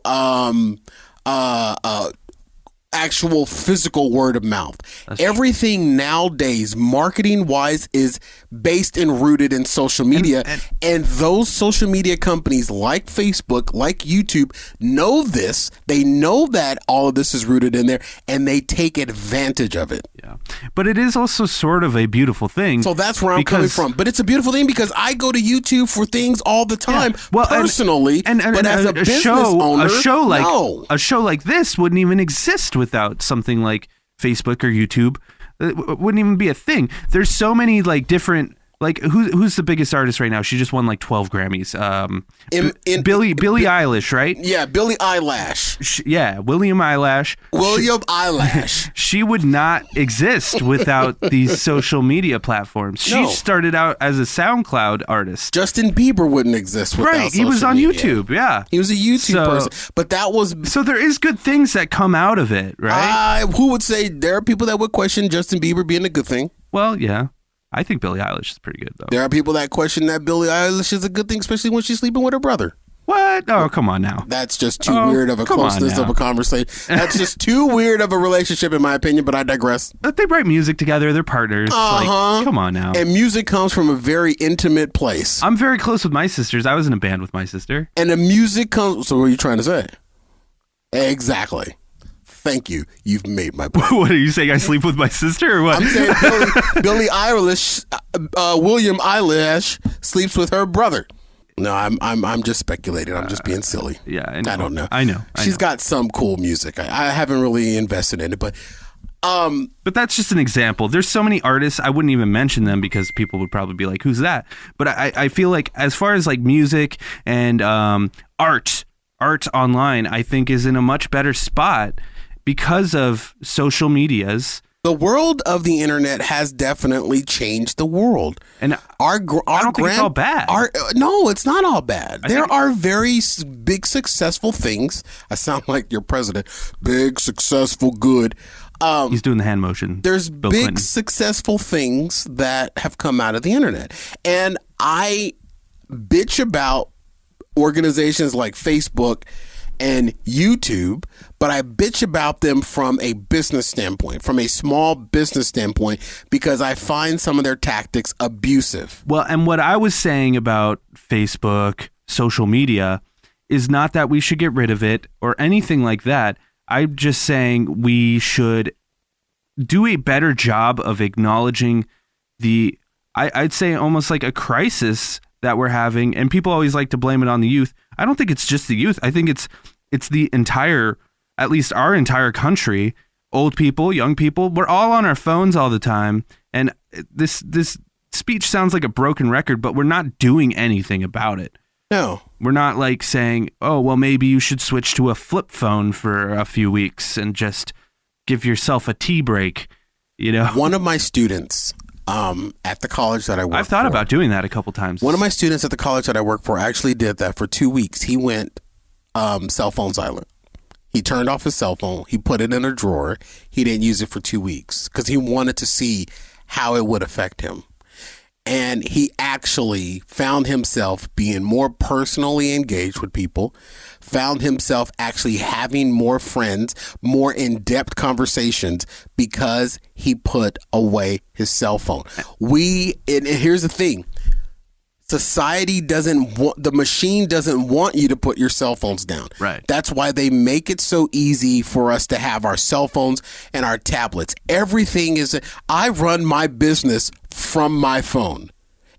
actual physical word of mouth. Everything nowadays, marketing wise, is based and rooted in social media. And those social media companies like Facebook, like YouTube, know this. They know that all of this is rooted in there, and they take advantage of it. Yeah. But it is also sort of a beautiful thing. So that's where I'm coming from. But it's a beautiful thing because I go to YouTube for things all the time, personally. But as a business owner, a show like this wouldn't even exist without something like Facebook or YouTube. It wouldn't even be a thing. There's so many like different Like who's the biggest artist right now? She just won like 12 Grammys. Billie Eilish, right? Yeah, Billie Eyelash. William Eyelash. William Eyelash. She would not exist without these social media platforms. She started out as a SoundCloud artist. Justin Bieber wouldn't exist without social media. He was on YouTube, yeah. He was a YouTube person. But that was... So there is good things that come out of it, right? Who would say there are people that would question Justin Bieber being a good thing? Well, yeah. I think Billie Eilish is pretty good, though. There are people that question that Billie Eilish is a good thing, especially when she's sleeping with her brother. What? Oh, come on now. That's just too weird of a closeness of a conversation. That's just too weird of a relationship, in my opinion, but I digress. But they write music together. They're partners. Like, come on now. And music comes from a very intimate place. I'm very close with my sisters. I was in a band with my sister. And the music comes... So what are you trying to say? Exactly. Thank you. You've made my point. What are you saying? I sleep with my sister or what? I'm saying Billie Eilish, William Eyelash sleeps with her brother. No, I'm just speculating. I'm just being silly. Yeah, I don't know. I know. She's got some cool music. I haven't really invested in it, but that's just an example. There's so many artists. I wouldn't even mention them because people would probably be like, "Who's that?" But I feel like as far as like music and art online, I think is in a much better spot. Because of social medias. The world of the internet has definitely changed the world. And I don't think it's all bad. No, it's not all bad. There are very big, successful things. I sound like your president. Big, successful, good. He's doing the hand motion. There's Bill Clinton. Successful things that have come out of the internet. And I bitch about organizations like Facebook and YouTube, but I bitch about them from a business standpoint, from a small business standpoint, because I find some of their tactics abusive. Well, and what I was saying about Facebook, social media, is not that we should get rid of it or anything like that. I'm just saying we should do a better job of acknowledging I'd say almost like a crisis that we're having, and people always like to blame it on the youth. I don't think it's just the youth. I think it's the entire, at least our entire country, old people, young people. We're all on our phones all the time, and this speech sounds like a broken record, but we're not doing anything about it. No. We're not like saying, oh, well, maybe you should switch to a flip phone for a few weeks and just give yourself a tea break, you know? One of my students at the college that I work for. I've thought about doing that a couple times. One of my students at the college that I work for actually did that for 2 weeks. He went cell phone silent. He turned off his cell phone. He put it in a drawer. He didn't use it for 2 weeks because he wanted to see how it would affect him. And he actually found himself being more personally engaged with people, found himself actually having more friends, more in-depth conversations because he put away his cell phone. And here's the thing. Society the machine doesn't want you to put your cell phones down. Right. That's why they make it so easy for us to have our cell phones and our tablets. I run my business from my phone.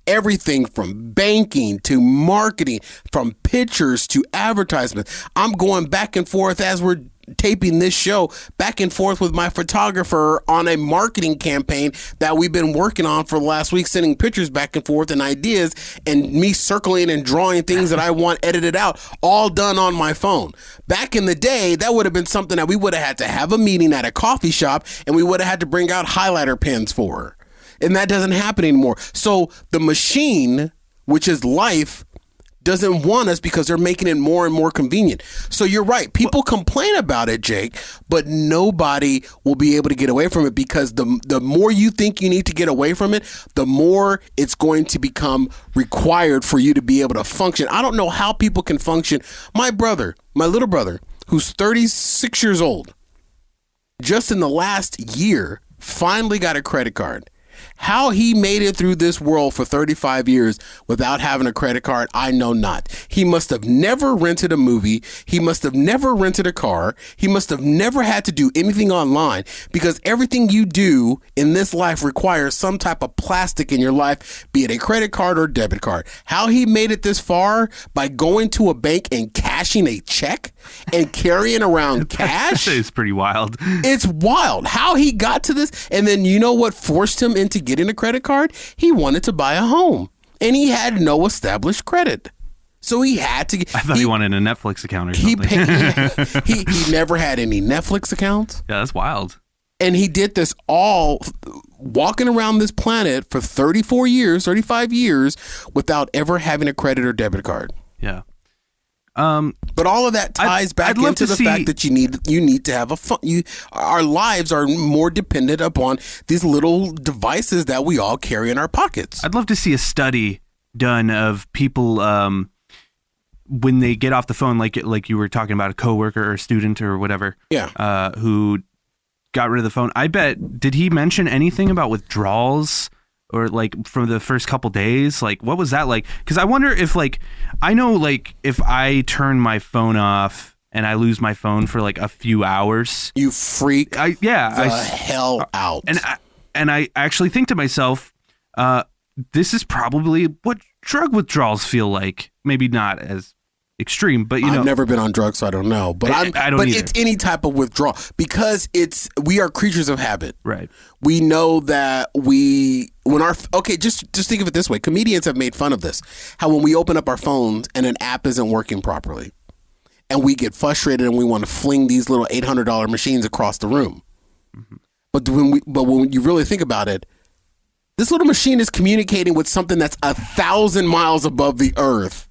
Everything from banking to marketing, from pictures to advertisements. I'm going back and forth as we're taping this show, back and forth with my photographer on a marketing campaign that we've been working on for the last week, sending pictures back and forth and ideas, and me circling and drawing things that I want edited out, all done on my phone. Back in the day, that would have been something that we would have had to have a meeting at a coffee shop, and we would have had to bring out highlighter pens for. And that doesn't happen anymore. So the machine, which is life, doesn't want us because they're making it more and more convenient. So you're right. People complain about it, Jake, but nobody will be able to get away from it because the more you think you need to get away from it, the more it's going to become required for you to be able to function. I don't know how people can function. My little brother, who's 36 years old, just in the last year, finally got a credit card. How he made it through this world for 35 years without having a credit card, I know not. He must have never rented a movie. He must have never rented a car. He must have never had to do anything online because everything you do in this life requires some type of plastic in your life, be it a credit card or debit card. How he made it this far by going to a bank and cashing a check and carrying around cash. It's pretty wild. It's wild how he got to this. And then you know what forced him into getting a credit card? He wanted to buy a home, and he had no established credit. So he had to get... I thought he wanted a Netflix account or something. He never had any Netflix accounts. Yeah, that's wild. And he did this all walking around this planet for 35 years without ever having a credit or debit card. Yeah. But all of that ties back into the fact that you need to have a fun. Our lives are more dependent upon these little devices that we all carry in our pockets. I'd love to see a study done of people when they get off the phone, like you were talking about, a coworker or student or whatever. Yeah. Who got rid of the phone. I bet. Did he mention anything about withdrawals? Or like from the first couple days, like what was that like? Because I wonder if I know if I turn my phone off and I lose my phone for like a few hours, you freak the hell out. And I actually think to myself, this is probably what drug withdrawals feel like. Maybe not as extreme, but I've never been on drugs, so I don't know. But I don't but either. It's any type of withdrawal because we are creatures of habit. Right. We know that just think of it this way. Comedians have made fun of this. How when we open up our phones and an app isn't working properly, and we get frustrated and we want to fling these little $800 machines across the room. Mm-hmm. But when you really think about it, this little machine is communicating with something that's 1,000 miles above the earth.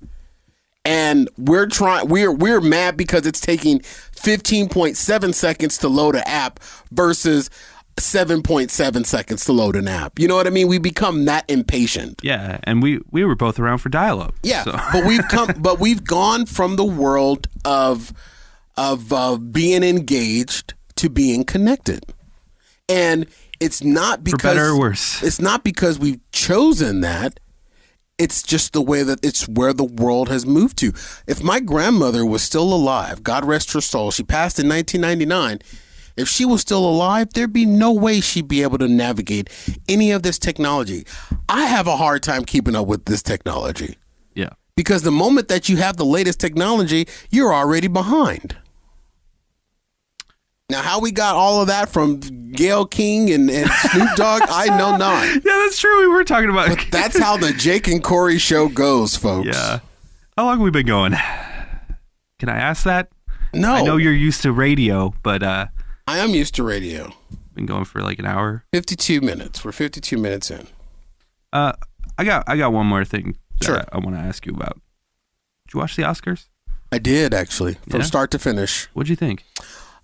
And we're mad because it's taking 15.7 seconds to load an app versus 7.7 seconds to load an app. You know what I mean? We become that impatient. Yeah, and we were both around for dial-up. Yeah, so. but we've gone from the world of being engaged to being connected, and it's not because for better or worse. It's not because we've chosen that. It's just the way that it's where the world has moved to. If my grandmother was still alive, God rest her soul, she passed in 1999. If she was still alive, there'd be no way she'd be able to navigate any of this technology. I have a hard time keeping up with this technology. Yeah. Because the moment that you have the latest technology, you're already behind. Now, how we got all of that from Gayle King and Snoop Dogg, I know not. Yeah, that's true. We were talking about But that's how the Jake and Cory show goes, folks. Yeah. How long have we been going? Can I ask that? No. I know you're used to radio, but I am used to radio. Been going for like an hour. 52 minutes. We're 52 minutes in. I got one more thing that I want to ask you about. Did you watch the Oscars? I did, actually, from start to finish. What'd you think?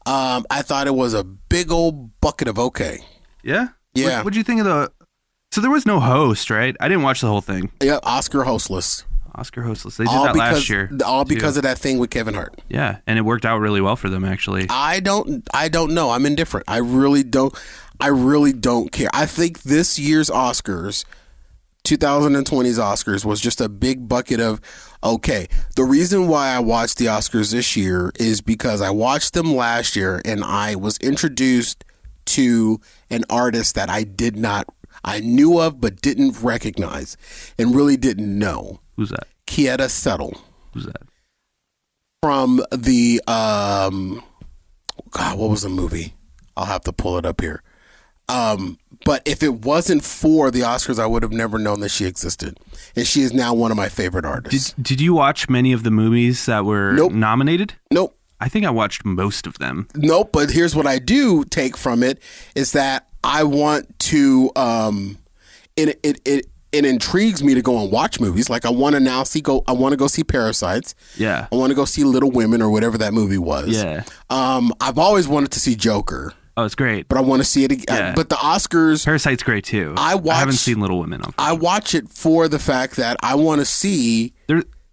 I thought it was a big old bucket of okay. Yeah? Yeah. What'd you think of so there was no host, right? I didn't watch the whole thing. Yeah, Oscar hostless. They did that last year. All because of that thing with Kevin Hart. Yeah, and it worked out really well for them, actually. I don't know. I'm indifferent. I really don't care. I think this year's Oscars, 2020's Oscars, was just a big bucket of okay. The reason why I watched the Oscars this year is because I watched them last year and I was introduced to an artist that I knew of but didn't recognize and really didn't know. Who's that? Kieta Settle. Who's that? From the what was the movie? I'll have to pull it up here. But if it wasn't for the Oscars, I would have never known that she existed. And she is now one of my favorite artists. Did you watch many of the movies that were nominated? Nope. I think I watched most of them. Nope. But here's what I do take from it is that I want to, it intrigues me to go and watch movies. Like I want to go see Parasites. Yeah. I want to go see Little Women or whatever that movie was. Yeah. I've always wanted to see Joker. Oh, it's great. But I want to see it again. Yeah. But the Oscars... Parasite's great, too. I haven't seen Little Women. I watch it for the fact that I want to see...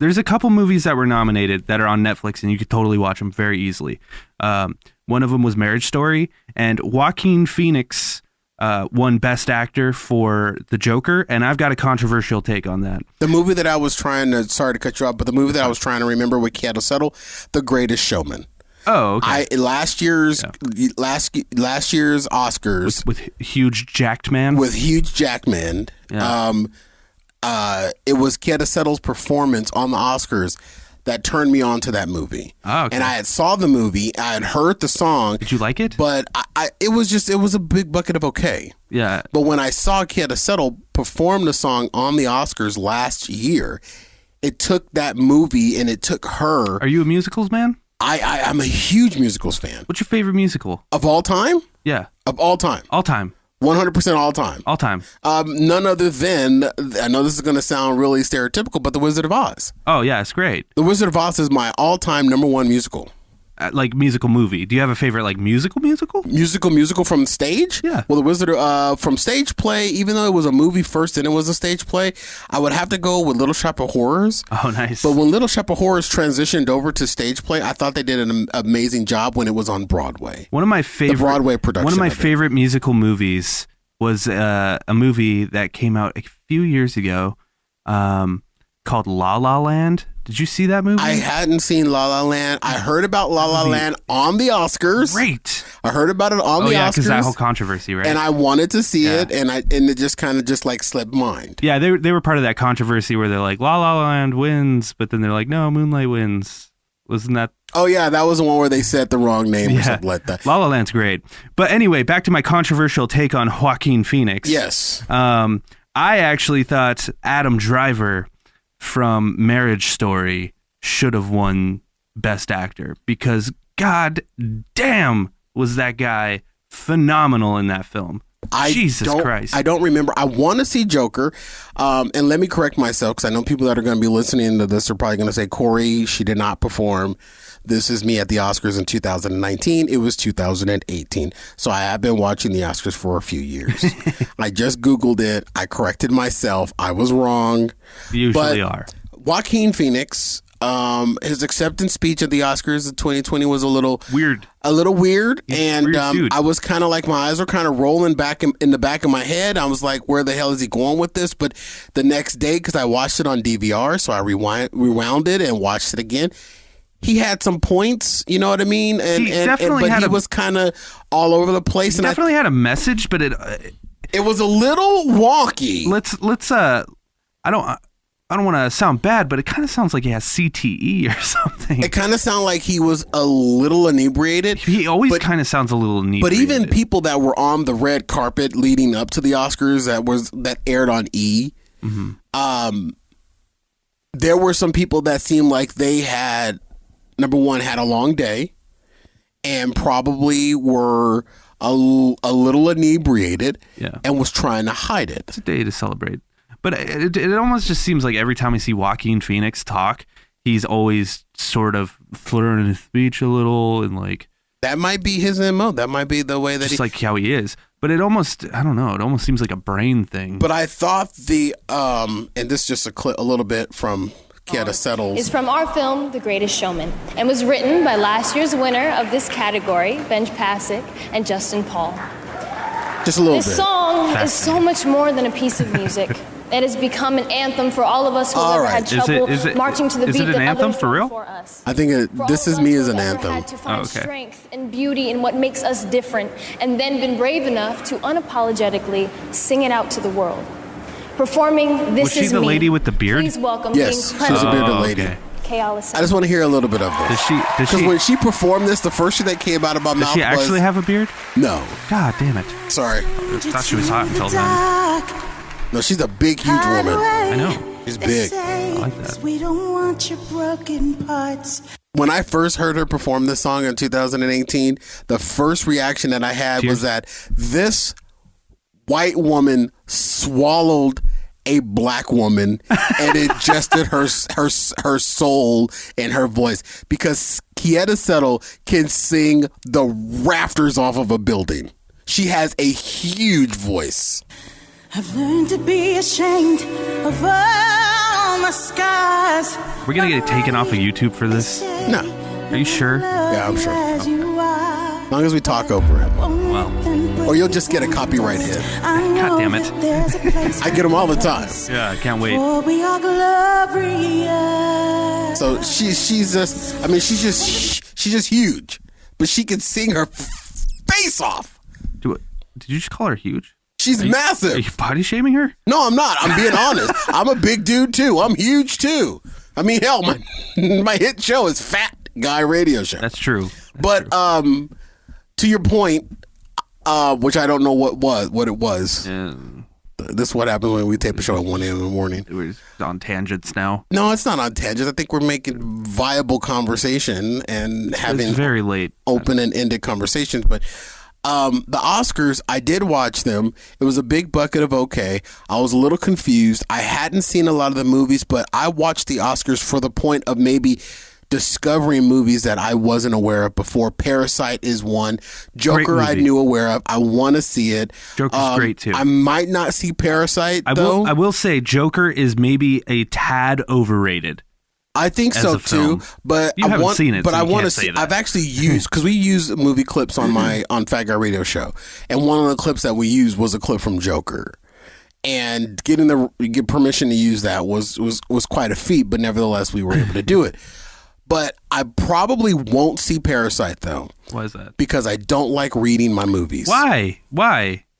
There's a couple movies that were nominated that are on Netflix, and you could totally watch them very easily. One of them was Marriage Story, and Joaquin Phoenix won Best Actor for The Joker, and I've got a controversial take on that. The movie that I was trying to... Sorry to cut you off, but the movie that I was trying to remember with Kieta Settle, The Greatest Showman. Oh, okay. Last year's Oscars with huge jacked man. With huge jacked man. Yeah. It was Kieta Settle's performance on the Oscars that turned me on to that movie. Oh, okay. And I had saw the movie, I had heard the song. Did you like it? But it was a big bucket of okay. Yeah. But when I saw Kieta Settle perform the song on the Oscars last year, it took that movie and it took her. Are you a musicals man? I'm a huge musicals fan. What's your favorite musical? Of all time? Yeah. Of all time. All time. 100% all time. All time. None other than, I know this is going to sound really stereotypical, but The Wizard of Oz. Oh, yeah, it's great. The Wizard of Oz is my all-time number one musical. Like musical movie. Do you have a favorite like musical? Musical from stage? Yeah. Well, The Wizard from stage play, even though it was a movie first and it was a stage play, I would have to go with Little Shop of Horrors. Oh, nice. But when Little Shop of Horrors transitioned over to stage play, I thought they did an amazing job when it was on Broadway. One of my favorite Broadway production. One of my favorite musical movies was a movie that came out a few years ago called La La Land. Did you see that movie? I hadn't seen La La Land. I heard about La La Land on the Oscars. Great. I heard about it on the Oscars. Because that whole controversy, right? And I wanted to see it, and it just kind of like slipped mind. Yeah, they were part of that controversy where they're like, La La Land wins, but then they're like, no, Moonlight wins. Wasn't that? Oh, yeah, that was the one where they said the wrong name or something like that. La La Land's great. But anyway, back to my controversial take on Joaquin Phoenix. Yes. I actually thought Adam Driver from Marriage Story should have won Best Actor because god damn was that guy phenomenal in that film. Jesus Christ. I don't remember. I want to see Joker. And let me correct myself because I know people that are going to be listening to this are probably going to say, Corey, she did not perform This Is Me at the Oscars in 2019. It was 2018. So I have been watching the Oscars for a few years. I just Googled it. I corrected myself. I was wrong. You usually are. Joaquin Phoenix, his acceptance speech at the Oscars in 2020 was a little weird. And I was kind of like, my eyes were kind of rolling back in the back of my head. I was like, where the hell is he going with this? But the next day, because I watched it on DVR, so I rewound it and watched it again. He had some points, you know what I mean? And he was kind of all over the place. He definitely had a message, but it was a little wonky. I don't want to sound bad, but it kind of sounds like he has CTE or something. It kind of sounded like he was a little inebriated. He always kind of sounds a little inebriated. But even people that were on the red carpet leading up to the Oscars that aired on E, there were some people that seemed like they had, number one, had a long day and probably were a little inebriated and was trying to hide it. It's a day to celebrate. But it almost just seems like every time I see Joaquin Phoenix talk, he's always sort of slurring his speech a little and like... That might be his MO. That might be the way that just like how he is. But it almost, I don't know, it almost seems like a brain thing. But I thought and this is just a little bit from Kieta Settles. Is from our film, The Greatest Showman, and was written by last year's winner of this category, Benj Pasek and Justin Paul. Just a little bit. This song is so much more than a piece of music. It has become an anthem for all of us who have ever had trouble marching to the beat that others drum for us. I think This Is Me is an anthem. Had to find strength and beauty in what makes us different, and then been brave enough to unapologetically sing it out to the world. Performing This Is Me. Was she the lady with the beard? Please welcome yes, the she was a bearded lady. Okay. I just want to hear a little bit of this. Because when she performed this, the first thing that came out of my mouth was... Does she actually have a beard? No. God damn it. Sorry. I thought she was hot until then. No, she's a big, huge woman. I know. She's big. I like that. We don't want your broken parts. When I first heard her perform this song in 2018, the first reaction that I had was that this white woman swallowed a black woman and ingested her soul and her voice, because Kieta Settle can sing the rafters off of a building. She has a huge voice. I've learned to be ashamed of all my scars. We're going to get it taken off of YouTube for this? No. Are you sure? Yeah, I'm sure. As long as we talk over it. Well. Or you'll just get a copyright hit. God damn it. I get them all the time. Yeah, I can't wait. So she's just huge. But she can sing her face off. Did you just call her huge? She's massive. Are you body shaming her? No, I'm not. I'm being honest. I'm a big dude too. I'm huge too. I mean, hell, my hit show is Fat Guy Radio Show. That's true. But to your point, which I don't know what it was. This is what happens when we tape a show at 1 a.m. in the morning. We're on tangents now. No, it's not on tangents. I think we're making viable conversation and having It's very late. Open and ended conversations. But the Oscars, I did watch them. It was a big bucket of okay. I was a little confused. I hadn't seen a lot of the movies, but I watched the Oscars for the point of maybe discovering movies that I wasn't aware of before. Parasite is one. Joker I knew aware of. I want to see it. Joker's great too. I might not see Parasite though. I will say Joker is maybe a tad overrated. I think so too, but you haven't seen it. But so I want to see. I've actually used because we use movie clips on on Fat Guy Radio Show, and one of the clips that we used was a clip from Joker. And get permission to use that was quite a feat, but nevertheless we were able to do it. But I probably won't see Parasite though. Why is that? Because I don't like reading my movies. Why?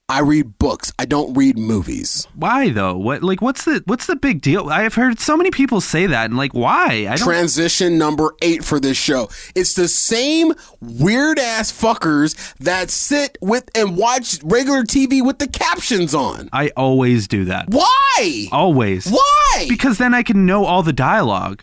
I read books. I don't read movies. Why though? What's the big deal? I have heard so many people say that, and why? Transition number 8 for this show. It's the same weird ass fuckers that sit with and watch regular TV with the captions on. I always do that. Why? Always. Why? Because then I can know all the dialogue.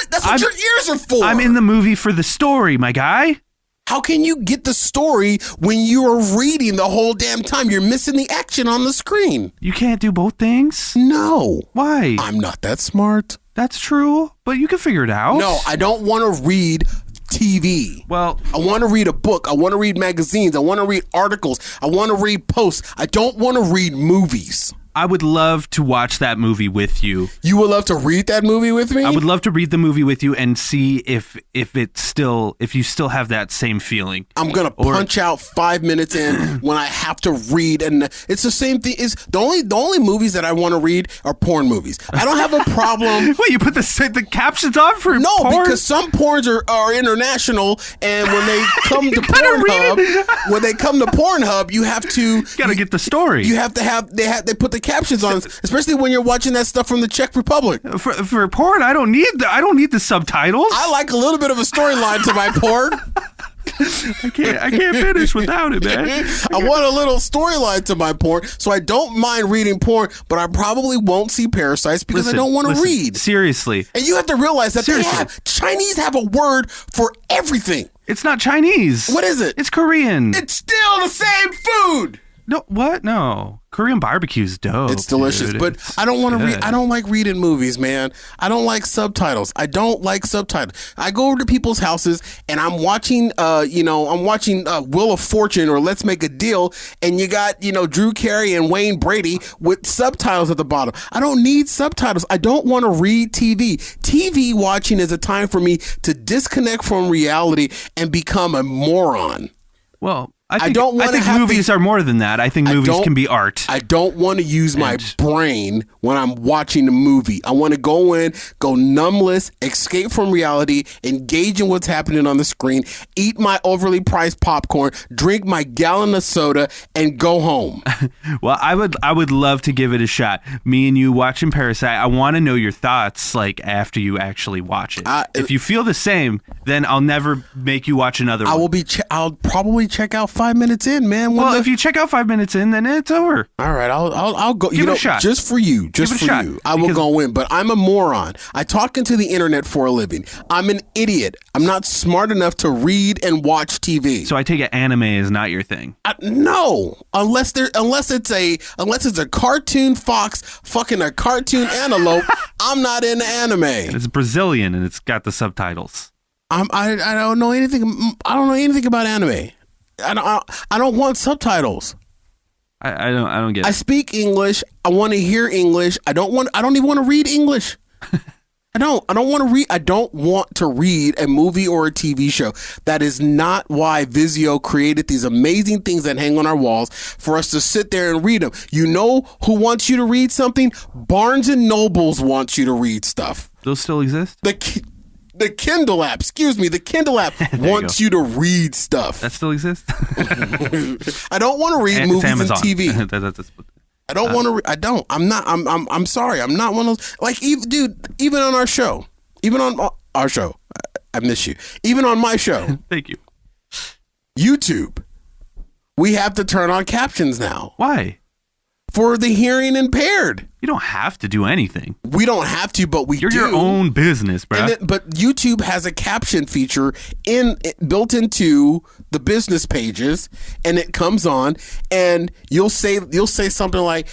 That's what your ears are for. I'm in the movie for the story, my guy. How can you get the story when you are reading the whole damn time? You're missing the action on the screen. You can't do both things? No. Why? I'm not that smart. That's true, but you can figure it out. No, I don't want to read TV. Well, I want to read a book. I want to read magazines. I want to read articles. I want to read posts. I don't want to read movies. I would love to watch that movie with you. You would love to read that movie with me? I would love to read the movie with you and see if you still have that same feeling. I'm gonna punch out 5 minutes in when I have to read, and it's the same thing. Is the only movies that I want to read are porn movies. I don't have a problem. Wait, you put the captions on for porn? No, because some porns are international, and when they come to Pornhub, you have to gotta get the story. You have to have they put the captions on, especially when you're watching that stuff from the Czech Republic. For porn, I don't need the subtitles. I like a little bit of a storyline to my porn. I can't finish without it, man. I want a little storyline to my porn, so I don't mind reading porn, but I probably won't see Parasites because I don't want to read. Seriously. And you have to realize that Chinese have a word for everything. It's not Chinese. What is it? It's Korean. It's still the same food. No, what? No. Korean barbecue's dope. It's delicious, dude. but I don't want to read. I don't like reading movies, man. I don't like subtitles. I go over to people's houses and I'm watching, Wheel of Fortune or Let's Make a Deal, and you got, Drew Carey and Wayne Brady with subtitles at the bottom. I don't need subtitles. I don't want to read TV. TV watching is a time for me to disconnect from reality and become a moron. Well, I think movies are more than that. I think movies can be art. I don't want to use my brain when I'm watching a movie. I want to go numbless, escape from reality, engage in what's happening on the screen, eat my overly priced popcorn, drink my gallon of soda, and go home. Well, I would love to give it a shot. Me and you watching Parasite. I want to know your thoughts after you actually watch it. If you feel the same, then I'll never make you watch another one. I'll probably check out 5 minutes in, man. If you check out 5 minutes in, then it's over. All right, I'll go. Give it a shot. Just for you. I will go in, but I'm a moron. I talk into the internet for a living. I'm an idiot. I'm not smart enough to read and watch TV. So I take it anime is not your thing. No, unless it's a cartoon fox fucking a cartoon antelope. I'm not into anime. It's Brazilian and it's got the subtitles. I don't know anything. I don't know anything about anime. I don't want subtitles. I don't get it. I speak English. I want to hear English. I don't even want to read English. I don't want to read a movie or a TV show. That is not why Vizio created these amazing things that hang on our walls for us to sit there and read them. You know who wants you to read something? Barnes and Nobles wants you to read stuff. Those still exist? The Kindle app, the Kindle app wants you to read stuff. That still exists? I don't want to read movies and TV. I don't want to. I'm sorry. I'm not one of those. Even on our show, even on our show, I miss you. Even on my show. Thank you. YouTube, we have to turn on captions now. Why? For the hearing impaired. You don't have to do anything. We don't have to, but You're do. your own business, bro. But YouTube has a caption feature built into the business pages, and it comes on, and you'll say something like,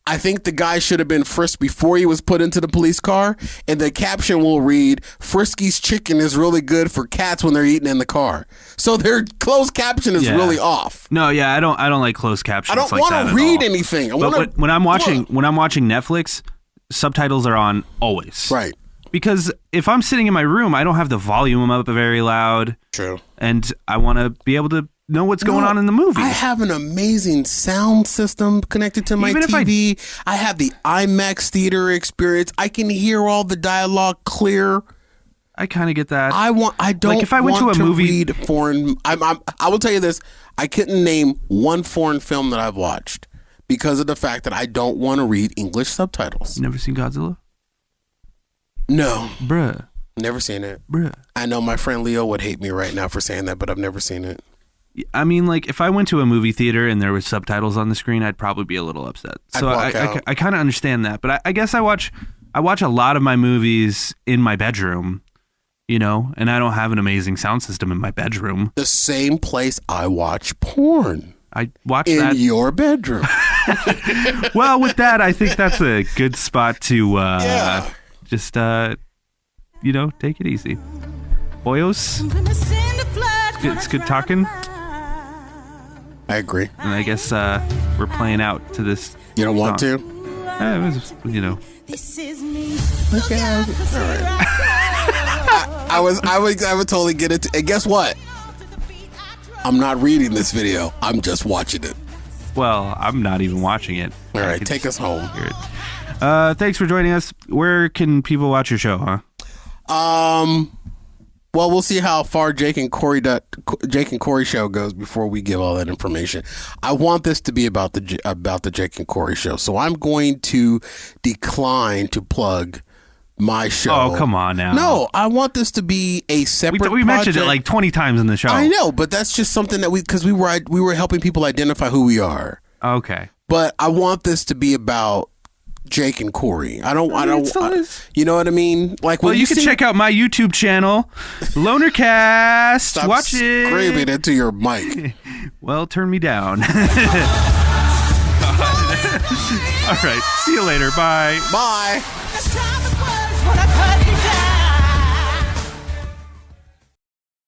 I think the guy should have been frisked before he was put into the police car, and the caption will read, Frisky's chicken is really good for cats when they're eating in the car. So their closed caption is really off. No, yeah, I don't like closed captions. I don't want to read anything. When I'm watching Netflix, subtitles are on always. Right. Because if I'm sitting in my room, I don't have the volume up very loud. True. And I want to be able to know what's going on in the movie. I have an amazing sound system connected to my TV. I have the IMAX theater experience. I can hear all the dialogue clear. I kind of get that. I don't like if I went want to a movie, read foreign. I will tell you this. I couldn't name one foreign film that I've watched because of the fact that I don't want to read English subtitles. Never seen Godzilla? No. Bruh. Never seen it. Bruh. I know my friend Leo would hate me right now for saying that, but I've never seen it. I mean, like, if I went to a movie theater and there was subtitles on the screen, I'd probably be a little upset. So I kind of understand that. But I guess I watch a lot of my movies in my bedroom, you know, and I don't have an amazing sound system in my bedroom. The same place I watch porn. I watch in that in your bedroom. Well, with that, I think that's a good spot to just, you know, take it easy. Boyos, it's good talking. I agree. And I guess we're playing out to this. You don't want to? It was, you know. This is me. Okay. All right. I would totally get it. And guess what? I'm not reading this video. I'm just watching it. Well, I'm not even watching it. All right, take us home. Thanks for joining us. Where can people watch your show, huh? Well, we'll see how far Jake and Cory show goes before we give all that information. I want this to be about the Jake and Cory show, so I'm going to decline to plug my show. Oh, come on now. No, I want this to be a separate we mentioned it like 20 times in the show. I know, but that's just something that because we were helping people identify who we are. Okay. But I want this to be about Jake and Cory. I don't. You know what I mean? Like, well, you can check out my YouTube channel, Lonercast. Stop watch it. Screaming into your mic. Well, turn me down. All right. See you later. Bye. Bye. That's how it was when I cut you down.